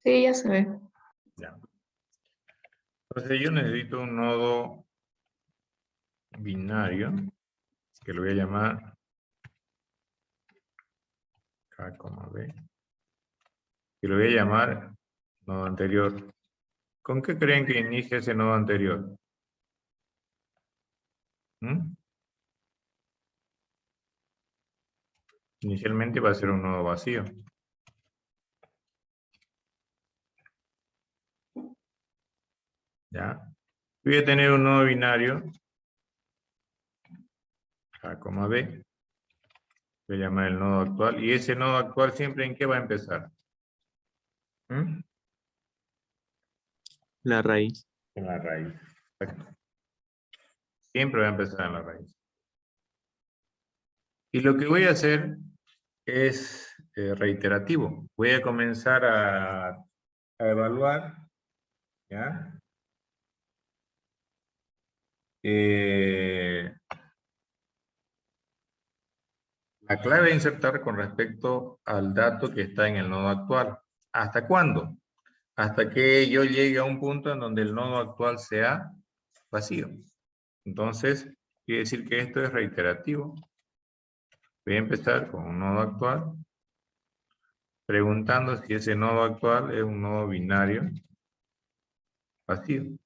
Sí, ya se ve. Ya. Entonces yo necesito un nodo binario, que lo voy a llamar K, B, y lo voy a llamar nodo anterior. ¿Con qué creen que inicia ese nodo anterior? ¿Mm? Inicialmente va a ser un nodo vacío. ¿Ya? Voy a tener un nodo binario, A, B. Voy a llamar el nodo actual. Y ese nodo actual siempre ¿en qué va a empezar? ¿Mm? La raíz. En la raíz. Perfecto. Siempre va a empezar en la raíz. Y lo que voy a hacer es reiterativo. Voy a comenzar a evaluar, ¿ya? La clave a insertar con respecto al dato que está en el nodo actual. ¿Hasta cuándo? Hasta que yo llegue a un punto en donde el nodo actual sea vacío. Entonces, quiere decir que esto es reiterativo. Voy a empezar con un nodo actual, preguntando si ese nodo actual es un nodo binario vacío.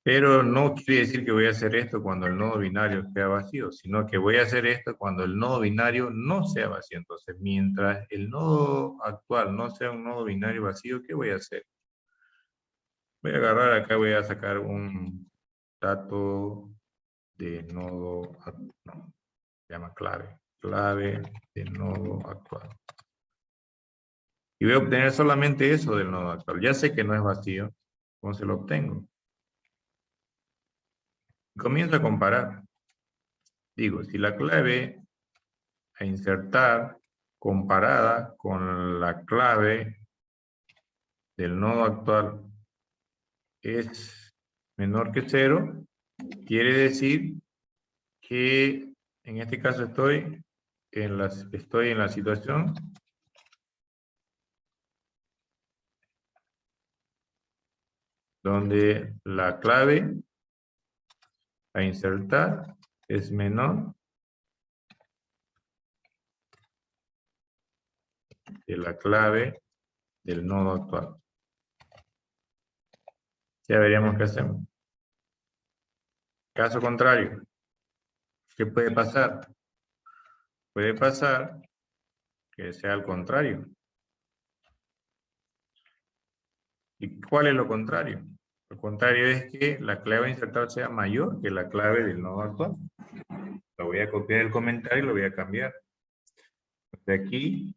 Pero no quiere decir que voy a hacer esto cuando el nodo binario sea vacío, sino que voy a hacer esto cuando el nodo binario no sea vacío. Entonces, mientras el nodo actual no sea un nodo binario vacío, ¿qué voy a hacer? Voy a agarrar acá, voy a sacar un dato de nodo, no, se llama clave, clave de nodo actual. Y voy a obtener solamente eso del nodo actual. Ya sé que no es vacío, entonces lo obtengo. Comienzo a comparar. Digo, si la clave a insertar comparada con la clave del nodo actual es menor que 0, quiere decir que en este caso estoy en la situación donde la clave a insertar es menor de la clave del nodo actual. Ya veríamos qué hacemos. Caso contrario, ¿qué puede pasar? Puede pasar que sea al contrario. ¿Y cuál es lo contrario? Lo contrario es que la clave a insertar sea mayor que la clave del nodo actual. Lo voy a copiar el comentario y lo voy a cambiar. De aquí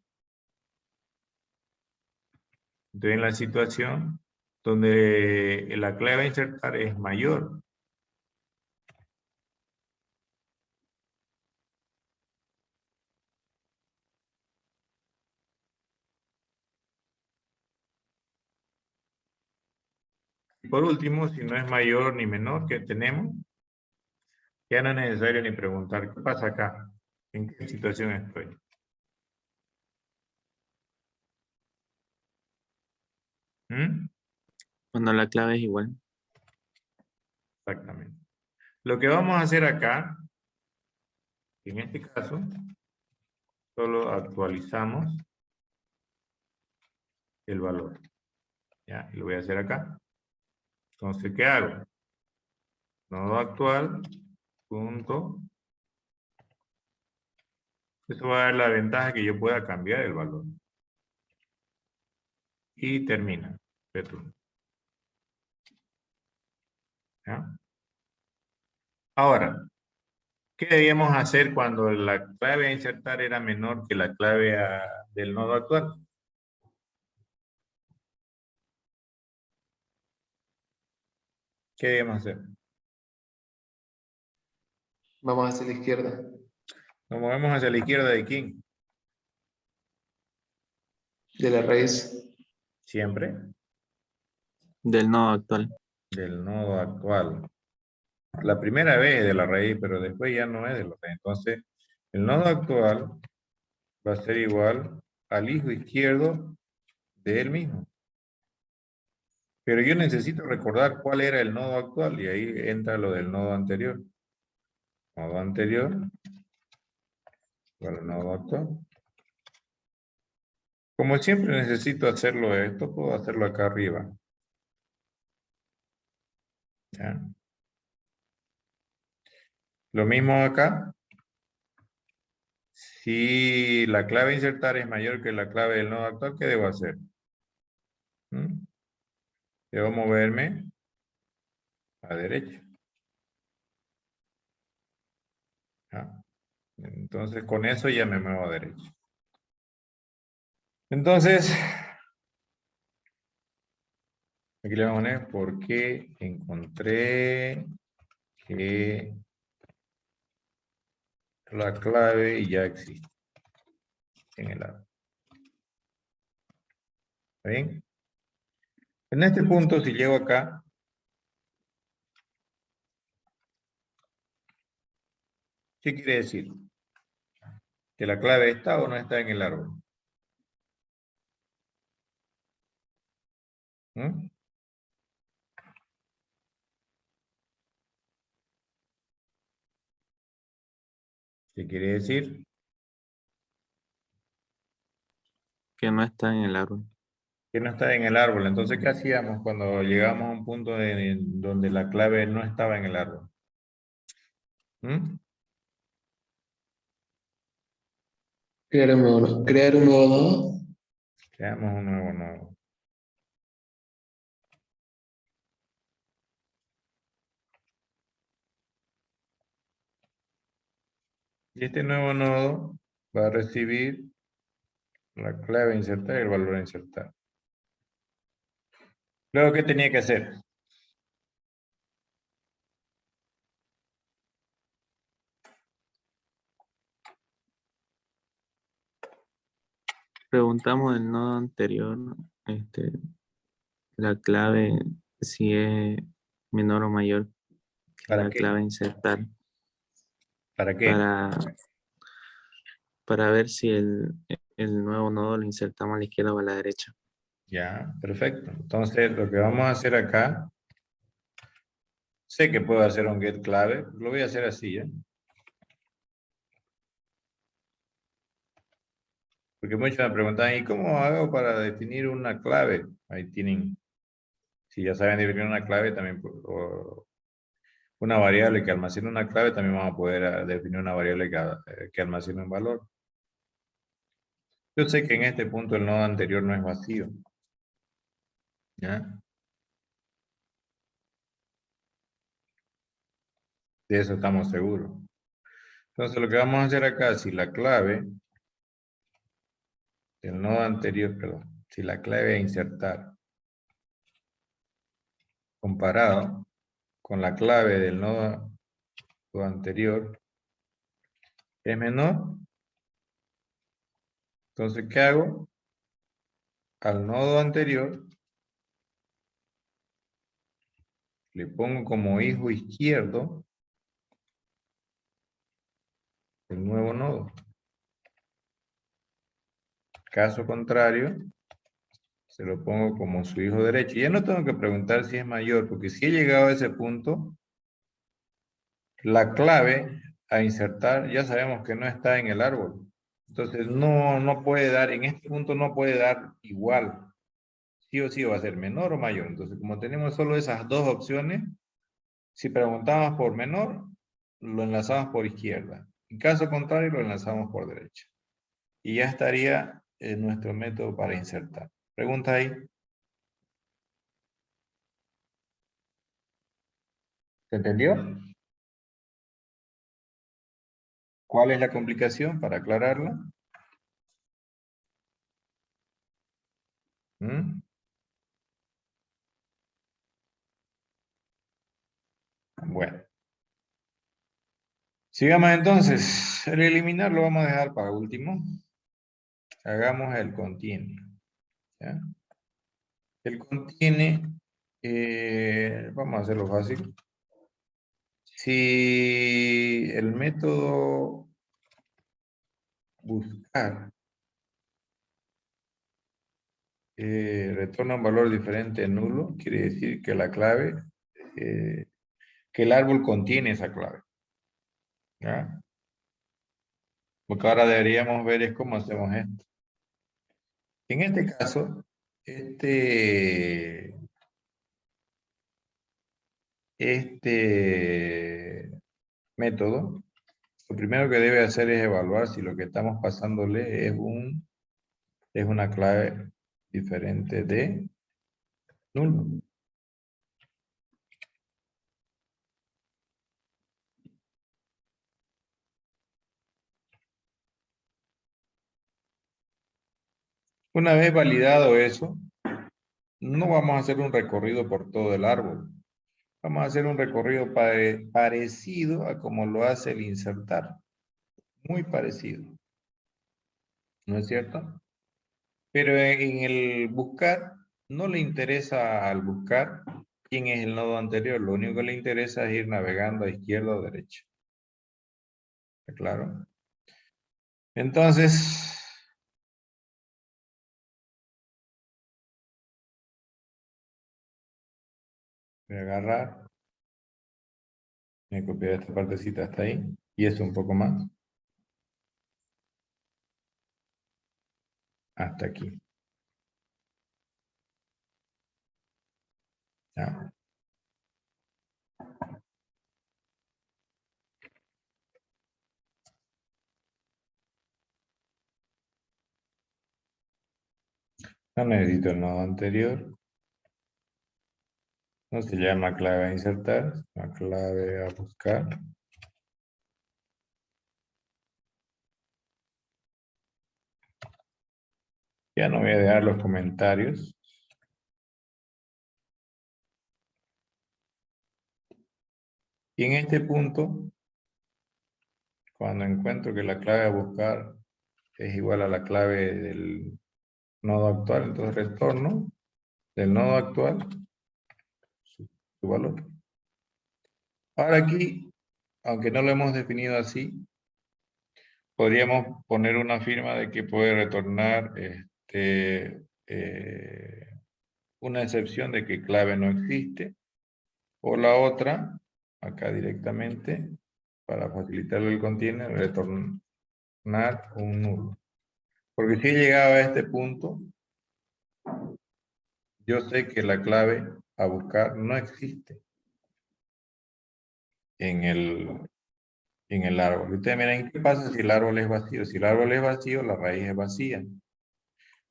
estoy en la situación donde la clave a insertar es mayor. Y por último, si no es mayor ni menor que tenemos, ya no es necesario ni preguntar, ¿qué pasa acá? ¿En qué situación estoy? ¿Mm? Cuando la clave es igual. Exactamente. Lo que vamos a hacer acá, en este caso, solo actualizamos el valor. ¿Ya? Y lo voy a hacer acá. Entonces, ¿qué hago? Nodo actual, punto. Eso va a dar la ventaja que yo pueda cambiar el valor. Y termina. Return. ¿Ya? Ahora, ¿qué debíamos hacer cuando la clave a insertar era menor que la clave del nodo actual? ¿Qué debíamos hacer? Vamos hacia la izquierda. Nos movemos hacia la izquierda de quién? De la raíz. Siempre. Del nodo actual. Del nodo actual. La primera vez es de la raíz, pero después ya no es de la raíz. Entonces, el nodo actual va a ser igual al hijo izquierdo de él mismo. Pero yo necesito recordar cuál era el nodo actual y ahí entra lo del nodo anterior. Nodo anterior, igual al nodo actual. Como siempre necesito hacerlo esto, puedo hacerlo acá arriba. ¿Ya? Lo mismo acá. Si la clave insertar es mayor que la clave del nodo actual, ¿qué debo hacer? ¿Mm? Debo moverme a derecha. ¿Ya? Entonces, con eso ya me muevo a derecha. Entonces, aquí le vamos a poner porque encontré que la clave ya existe en el árbol. ¿Está bien? En este punto, si llego acá, ¿qué quiere decir? ¿Que la clave está o no está en el árbol? ¿Mm? ¿Qué quiere decir? Que no está en el árbol. Que no está en el árbol. Entonces, ¿qué hacíamos cuando llegamos a un punto donde la clave no estaba en el árbol? ¿Mm? Crear un nuevo nodo. Creamos un nuevo nodo. Y este nuevo nodo va a recibir la clave a insertar y el valor a insertar. Luego, ¿qué tenía que hacer? Preguntamos el nodo anterior, la clave si es menor o mayor que ¿Para la qué? clave a insertar ¿Para qué? para ver si el nuevo nodo lo insertamos a la izquierda o a la derecha. Ya, perfecto. Entonces, lo que vamos a hacer acá, sé que puedo hacer un get clave, lo voy a hacer así, ¿ya? Porque muchos me preguntan, ¿y cómo hago para definir una clave? Ahí tienen, si ya saben definir una clave, también, o una variable que almacena una clave, también vamos a poder definir una variable que almacena un valor. Yo sé que en este punto el nodo anterior no es vacío. ¿Ya? De eso estamos seguros. Entonces lo que vamos a hacer acá, si la clave del nodo anterior, perdón, si la clave a insertar comparado con la clave del nodo anterior es menor, entonces ¿qué hago? Al nodo anterior le pongo como hijo izquierdo el nuevo nodo. Caso contrario, se lo pongo como su hijo derecho. Ya no tengo que preguntar si es mayor, porque si he llegado a ese punto, la clave a insertar ya sabemos que no está en el árbol. Entonces no puede dar, en este punto no puede dar igual. Sí o sí va a ser menor o mayor. Entonces como tenemos solo esas dos opciones, si preguntamos por menor, lo enlazamos por izquierda. En caso contrario, lo enlazamos por derecha. Y ya estaría nuestro método para insertar. ¿Pregunta ahí? ¿Se entendió? ¿Cuál es la complicación para aclararla? ¿Mm? Bueno. Sigamos entonces. El eliminar lo vamos a dejar para último. Hagamos el contiene. ¿Ya? El contiene, vamos a hacerlo fácil. Si el método buscar retorna un valor diferente a nulo, quiere decir que la clave, que el árbol contiene esa clave. ¿Ya? Lo que ahora deberíamos ver es cómo hacemos esto. En este caso, este método, lo primero que debe hacer es evaluar si lo que estamos pasándole es una clave diferente de nulo. Una vez validado eso, no vamos a hacer un recorrido por todo el árbol. Vamos a hacer un recorrido parecido a como lo hace el insertar. Muy parecido. ¿No es cierto? Pero en el buscar, no le interesa al buscar quién es el nodo anterior. Lo único que le interesa es ir navegando a izquierda o derecha. ¿Está claro? Entonces, voy a agarrar, voy a copiar esta partecita hasta ahí, y eso un poco más, hasta aquí. Ya. No necesito el nodo anterior. No se llama clave a insertar, la clave a buscar. Ya no voy a dejar los comentarios. Y en este punto, cuando encuentro que la clave a buscar es igual a la clave del nodo actual, entonces retorno del nodo actual su valor. Ahora aquí, aunque no lo hemos definido así, podríamos poner una firma de que puede retornar una excepción de que clave no existe, o la otra, acá directamente, para facilitarle el container, retornar un nulo. Porque si he llegado a este punto, yo sé que la clave a buscar no existe en el árbol. Ustedes miren, ¿qué pasa si el árbol es vacío? Si el árbol es vacío, la raíz es vacía.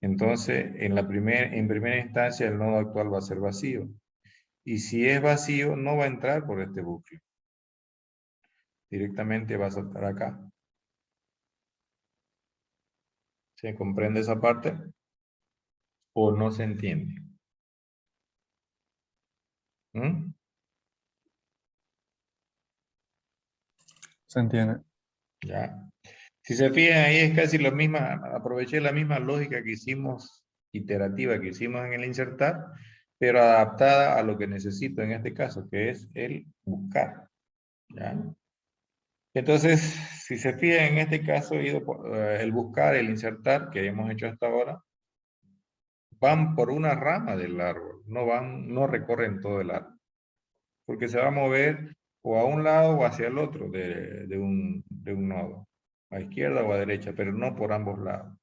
Entonces, en primera instancia, el nodo actual va a ser vacío. Y si es vacío, no va a entrar por este bucle. Directamente va a saltar acá. ¿Se comprende esa parte? ¿O no se entiende? ¿Mm? Se entiende. Ya. Si se fijan, ahí es casi la misma, aproveché la misma lógica que hicimos, iterativa que hicimos en el insertar, pero adaptada a lo que necesito en este caso, que es el buscar. ¿Ya? Entonces, si se fijan, en este caso, el buscar, el insertar, que hemos hecho hasta ahora, van por una rama del árbol, no recorren todo el árbol, porque se va a mover o a un lado o hacia el otro de un nodo, a izquierda o a derecha, pero no por ambos lados,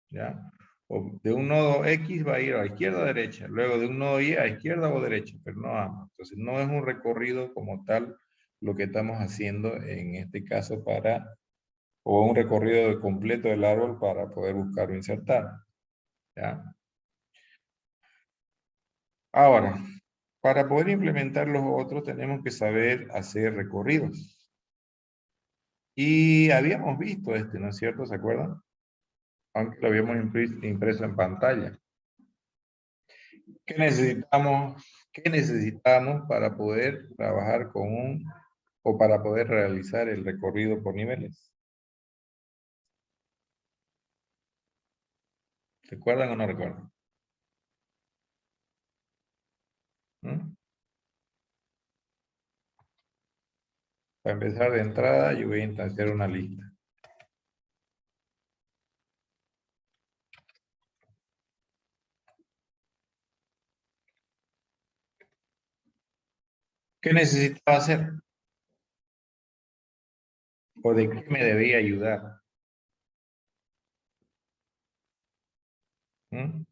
¿ya? O de un nodo X va a ir a izquierda o derecha, luego de un nodo Y a izquierda o derecha, pero no a ambos. Entonces no es un recorrido como tal lo que estamos haciendo en este caso o un recorrido completo del árbol para poder buscar o insertar, ¿ya? Ahora, para poder implementar los otros tenemos que saber hacer recorridos. Y habíamos visto ¿no es cierto? ¿Se acuerdan? Aunque lo habíamos impreso en pantalla. ¿Qué necesitamos para poder trabajar o para poder realizar el recorrido por niveles? ¿Recuerdan o no recuerdan? ¿Mm? Para empezar de entrada, yo voy a hacer una lista. ¿Qué necesitaba hacer? ¿O de qué me debía ayudar? ¿Mm?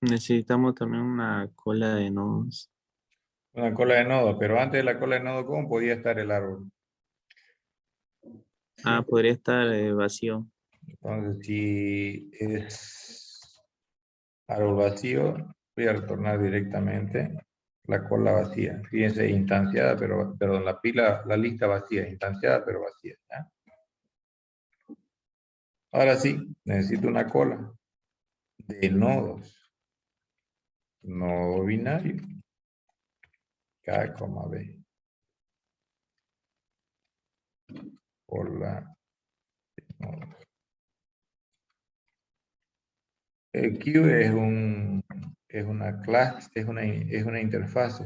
Necesitamos también una cola de nodos. Una cola de nodo, pero antes de la cola de nodo, ¿cómo podía estar el árbol? Ah, podría estar vacío. Entonces, si es árbol vacío, voy a retornar directamente la cola vacía. Fíjense, instanciada, pero, perdón, la lista vacía, instanciada, pero vacía. ¿Ya? Ahora sí, necesito una cola de nodos. Nodo binario. K, B. Cola de nodos. El Q es una clase, es una interfase.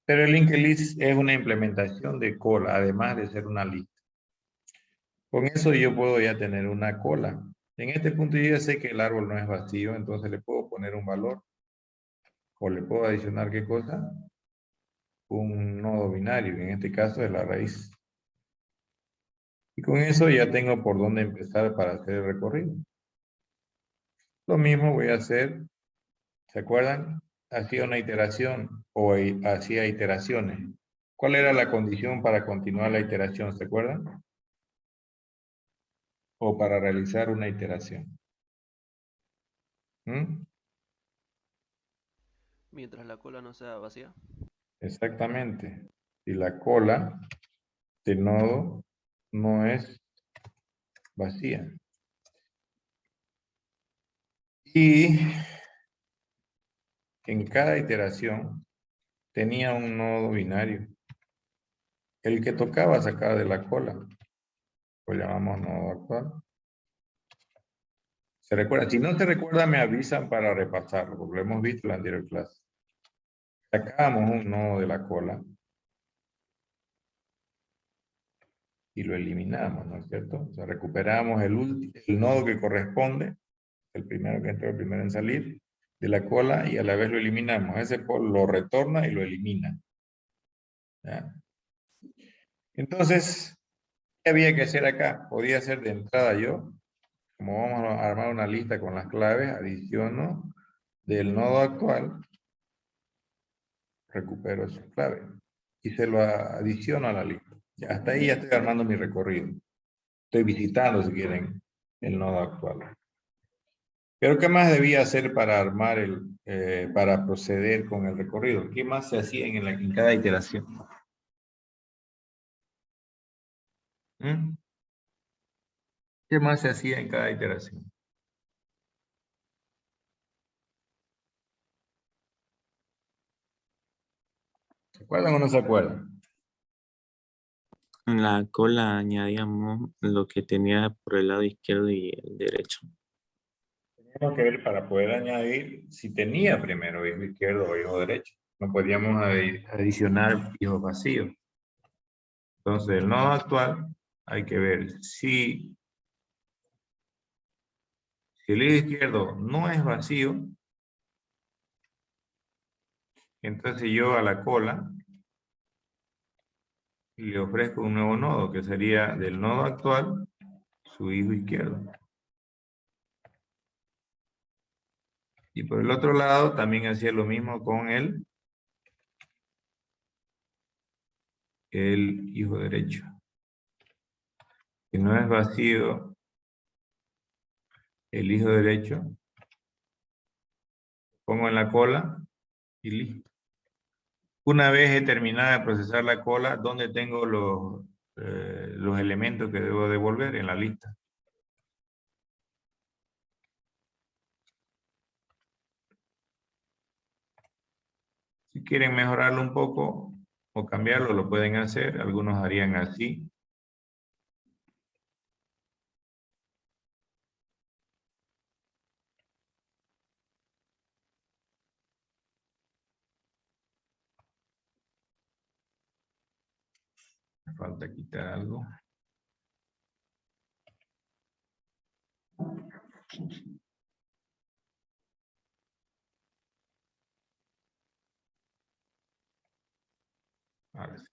Pero el linked list es una implementación de cola, además de ser una lista. Con eso yo puedo ya tener una cola. En este punto yo ya sé que el árbol no es vacío, entonces le puedo poner un valor. O le puedo adicionar, ¿qué cosa? Un nodo binario, en este caso es la raíz. Y con eso ya tengo por dónde empezar para hacer el recorrido. Lo mismo voy a hacer, ¿se acuerdan? Hacía una iteración o hacía iteraciones. ¿Cuál era la condición para continuar la iteración? ¿Se acuerdan? O para realizar una iteración. ¿Mm? Mientras la cola no sea vacía. Exactamente. Si la cola del nodo no es vacía. Y en cada iteración tenía un nodo binario. El que tocaba sacar de la cola, lo llamamos nodo actual. ¿Se recuerda? Si no se recuerda, me avisan para repasarlo, porque lo hemos visto en la anterior clase. Sacábamos un nodo de la cola y lo eliminamos, ¿no es cierto? O sea, recuperamos el nodo que corresponde, el primero que entró, el primero en salir, de la cola y a la vez lo eliminamos. Ese pol lo retorna y lo elimina. ¿Ya? Entonces, ¿qué había que hacer acá? Podía hacer de entrada yo, como vamos a armar una lista con las claves, adiciono del nodo actual, recupero su clave y se lo adiciono a la lista. Ya, hasta ahí ya estoy armando mi recorrido. Estoy visitando, si quieren, el nodo actual. Pero ¿qué más debía hacer para armar para proceder con el recorrido? ¿Qué más se hacía en cada iteración? ¿Mm? ¿Qué más se hacía en cada iteración? ¿Se acuerdan o no se acuerdan? En la cola añadíamos lo que tenía por el lado izquierdo y el derecho. Teníamos que ver para poder añadir si tenía primero hijo izquierdo o hijo derecho. No podíamos adicionar hijos vacíos. Entonces, el nodo actual hay que ver si el hijo izquierdo no es vacío, entonces yo a la cola le ofrezco un nuevo nodo, que sería del nodo actual, su hijo izquierdo. Y por el otro lado, también hacía lo mismo con el hijo derecho. Si no es vacío el hijo derecho, pongo en la cola y listo. Una vez he terminado de procesar la cola, ¿dónde tengo los elementos que debo devolver? En la lista. Si quieren mejorarlo un poco o cambiarlo, lo pueden hacer. Algunos harían así. falta quitar algo. Ahora sí.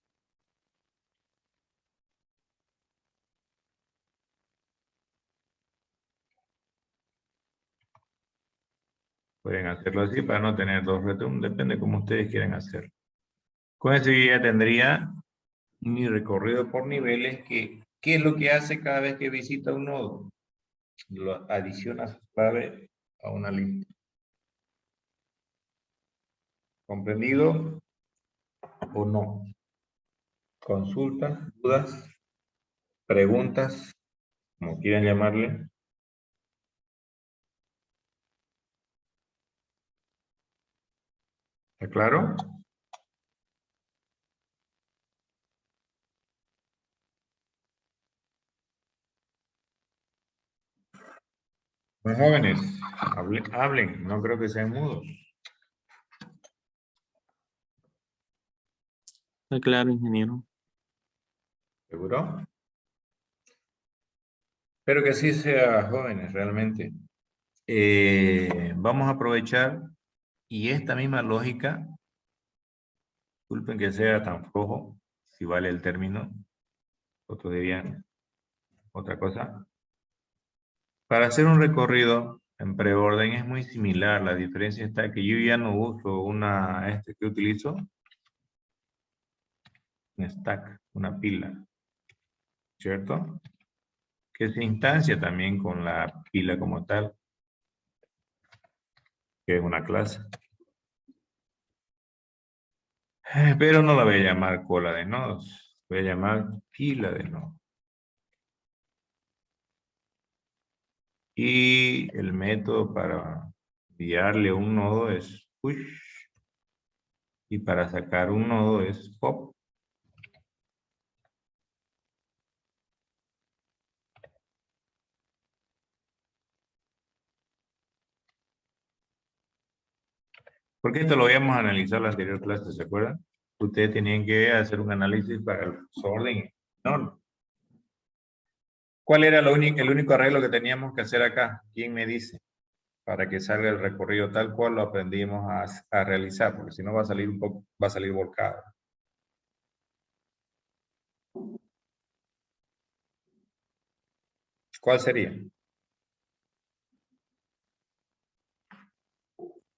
Pueden hacerlo así para no tener dos retornos, depende como ustedes quieran hacer. Con eso yo ya tendría mi recorrido por niveles, que ¿qué es lo que hace cada vez que visita un nodo? Lo adiciona su clave a una lista. ¿Comprendido o no? Consultas, dudas, preguntas, como quieran llamarle. ¿Está claro? Los jóvenes, hablen, no creo que sean mudos. Está claro, ingeniero. ¿Seguro? Espero que así sea, jóvenes, realmente. Vamos a aprovechar, y esta misma lógica, disculpen que sea tan flojo, si vale el término, otros dirían otra cosa. Para hacer un recorrido en preorden es muy similar, la diferencia está que yo ya no uso una, que utilizo, un stack, una pila, ¿cierto? Que se instancia también con la pila como tal, que es una clase. Pero no la voy a llamar cola de nodos, voy a llamar pila de nodos. Y el método para enviarle un nodo es push. Y para sacar un nodo es pop. Porque esto lo habíamos analizado en la anterior clase, ¿se acuerdan? Ustedes tenían que hacer un análisis para el orden. No. ¿Cuál era el único arreglo que teníamos que hacer acá? ¿Quién me dice? Para que salga el recorrido tal cual lo aprendimos a realizar, porque si no va a salir un poco, va a salir volcado. ¿Cuál sería?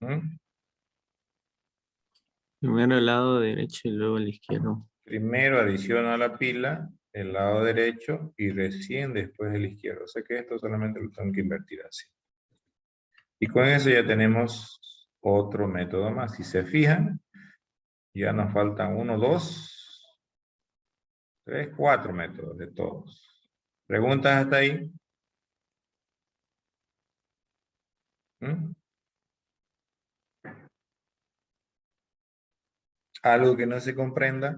¿Mm? Primero el lado derecho y luego el izquierdo. Primero adiciona a la pila el lado derecho y recién después el izquierdo. O sea que esto solamente lo tengo que invertir así. Y con eso ya tenemos otro método más. Si se fijan, ya nos faltan 1, 2, 3, 4 métodos de todos. ¿Preguntas hasta ahí? ¿Mm? ¿Algo que no se comprenda?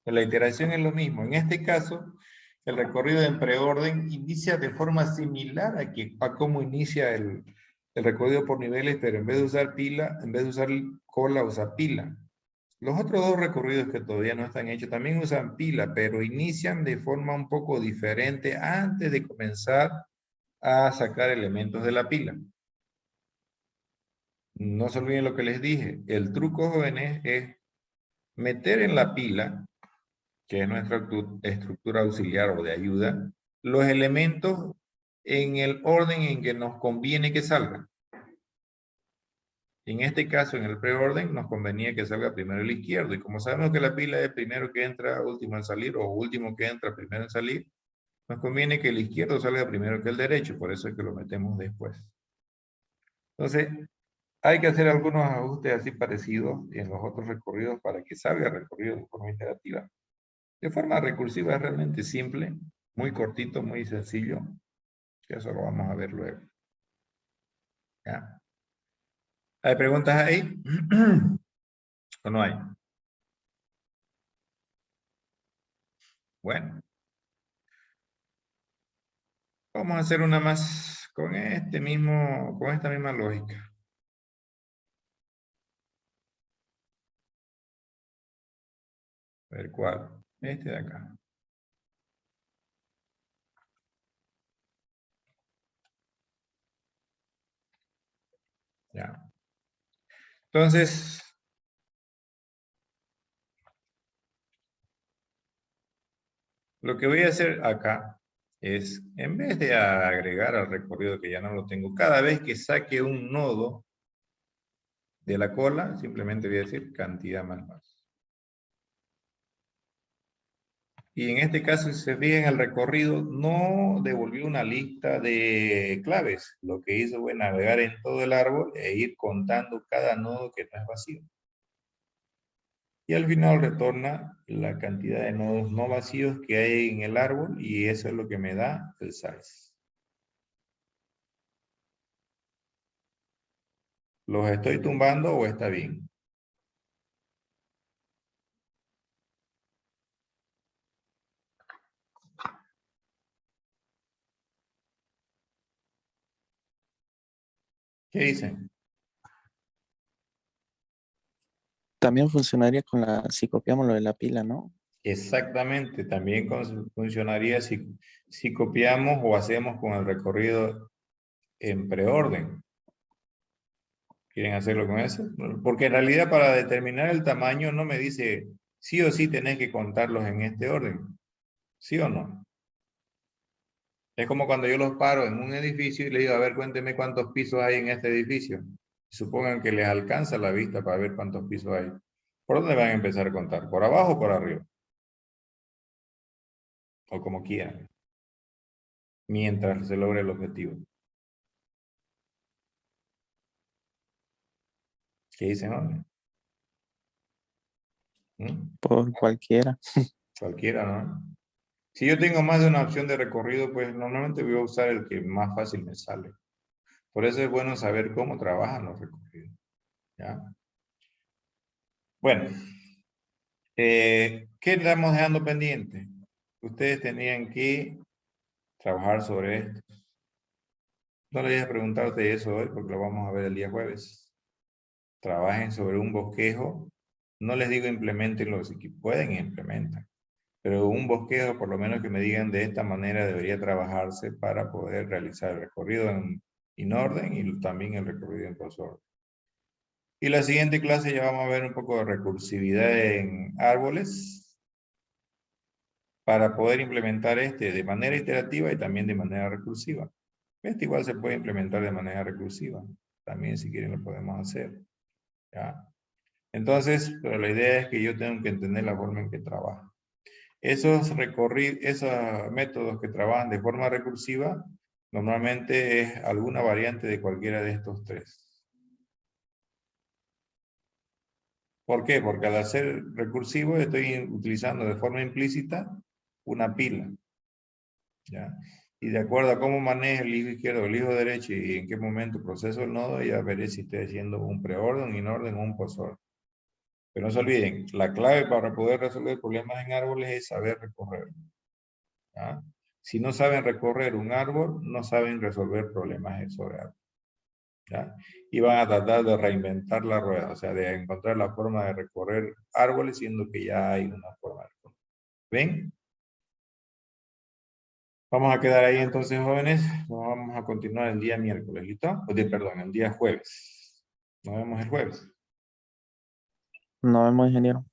Pues la iteración es lo mismo. En este caso, el recorrido en preorden inicia de forma similar a cómo inicia el recorrido por niveles, pero en vez de usar pila, en vez de usar cola, usa pila. Los otros dos recorridos que todavía no están hechos también usan pila, pero inician de forma un poco diferente antes de comenzar a sacar elementos de la pila. No se olviden lo que les dije. El truco, jóvenes, es meter en la pila, que es nuestra estructura auxiliar o de ayuda, los elementos en el orden en que nos conviene que salgan. En este caso, en el preorden, nos convenía que salga primero el izquierdo. Y como sabemos que la pila es primero que entra, último en salir, o último que entra, primero en salir, nos conviene que el izquierdo salga primero que el derecho. Por eso es que lo metemos después. Entonces, hay que hacer algunos ajustes así parecidos en los otros recorridos para que salga el recorrido de forma iterativa. De forma recursiva es realmente simple, muy cortito, muy sencillo. Eso lo vamos a ver luego. ¿Ya? ¿Hay preguntas ahí? ¿O no hay? Bueno. Vamos a hacer una más con esta misma lógica. A ver cuál. Este de acá. Ya. Entonces, lo que voy a hacer acá es, en vez de agregar al recorrido que ya no lo tengo, cada vez que saque un nodo de la cola, simplemente voy a decir cantidad más baja. Y en este caso, si se fijan, el recorrido no devolvió una lista de claves. Lo que hizo fue navegar en todo el árbol e ir contando cada nodo que no es vacío. Y al final retorna la cantidad de nodos no vacíos que hay en el árbol y eso es lo que me da el size. ¿Los estoy tumbando o está bien? ¿Qué dicen? También funcionaría si copiamos lo de la pila, ¿no? Exactamente, también funcionaría si copiamos o hacemos con el recorrido en preorden. ¿Quieren hacerlo con eso? Porque en realidad para determinar el tamaño no me dice sí o sí tenés que contarlos en este orden. ¿Sí o no? Es como cuando yo los paro en un edificio y le digo, a ver, cuénteme cuántos pisos hay en este edificio. Supongan que les alcanza la vista para ver cuántos pisos hay. ¿Por dónde van a empezar a contar? ¿Por abajo o por arriba? O como quieran. Mientras se logre el objetivo. ¿Qué dicen ahora? Por cualquiera. Cualquiera, ¿no? Si yo tengo más de una opción de recorrido, pues normalmente voy a usar el que más fácil me sale. Por eso es bueno saber cómo trabajan los recorridos. ¿Ya? Bueno, ¿qué estamos dejando pendiente? Ustedes tenían que trabajar sobre esto. No les voy a preguntarte eso hoy porque lo vamos a ver el día jueves. Trabajen sobre un bosquejo. No les digo implementenlo, si pueden implementar. Pero un bosquejo, por lo menos que me digan de esta manera, debería trabajarse para poder realizar el recorrido en orden y también el recorrido en crossorden. Y la siguiente clase ya vamos a ver un poco de recursividad en árboles para poder implementar este de manera iterativa y también de manera recursiva. Este igual se puede implementar de manera recursiva. También si quieren lo podemos hacer. ¿Ya? Entonces, pero la idea es que yo tengo que entender la forma en que trabaja. Esos métodos que trabajan de forma recursiva, normalmente es alguna variante de cualquiera de estos tres. ¿Por qué? Porque al hacer recursivo estoy utilizando de forma implícita una pila. ¿Ya? Y de acuerdo a cómo maneja el hijo izquierdo o el hijo derecho y en qué momento proceso el nodo, ya veré si estoy haciendo un preorden, inorden o un postorden. Pero no se olviden, la clave para poder resolver problemas en árboles es saber recorrer. ¿Ya? Si no saben recorrer un árbol, no saben resolver problemas sobre árbol. ¿Ya? Y van a tratar de reinventar la rueda, o sea, de encontrar la forma de recorrer árboles, siendo que ya hay una forma de recorrer. ¿Ven? Vamos a quedar ahí entonces, jóvenes. Vamos a continuar el día miércoles, ¿listo? Perdón, el día jueves. Nos vemos el jueves. Nos vemos, ingeniero.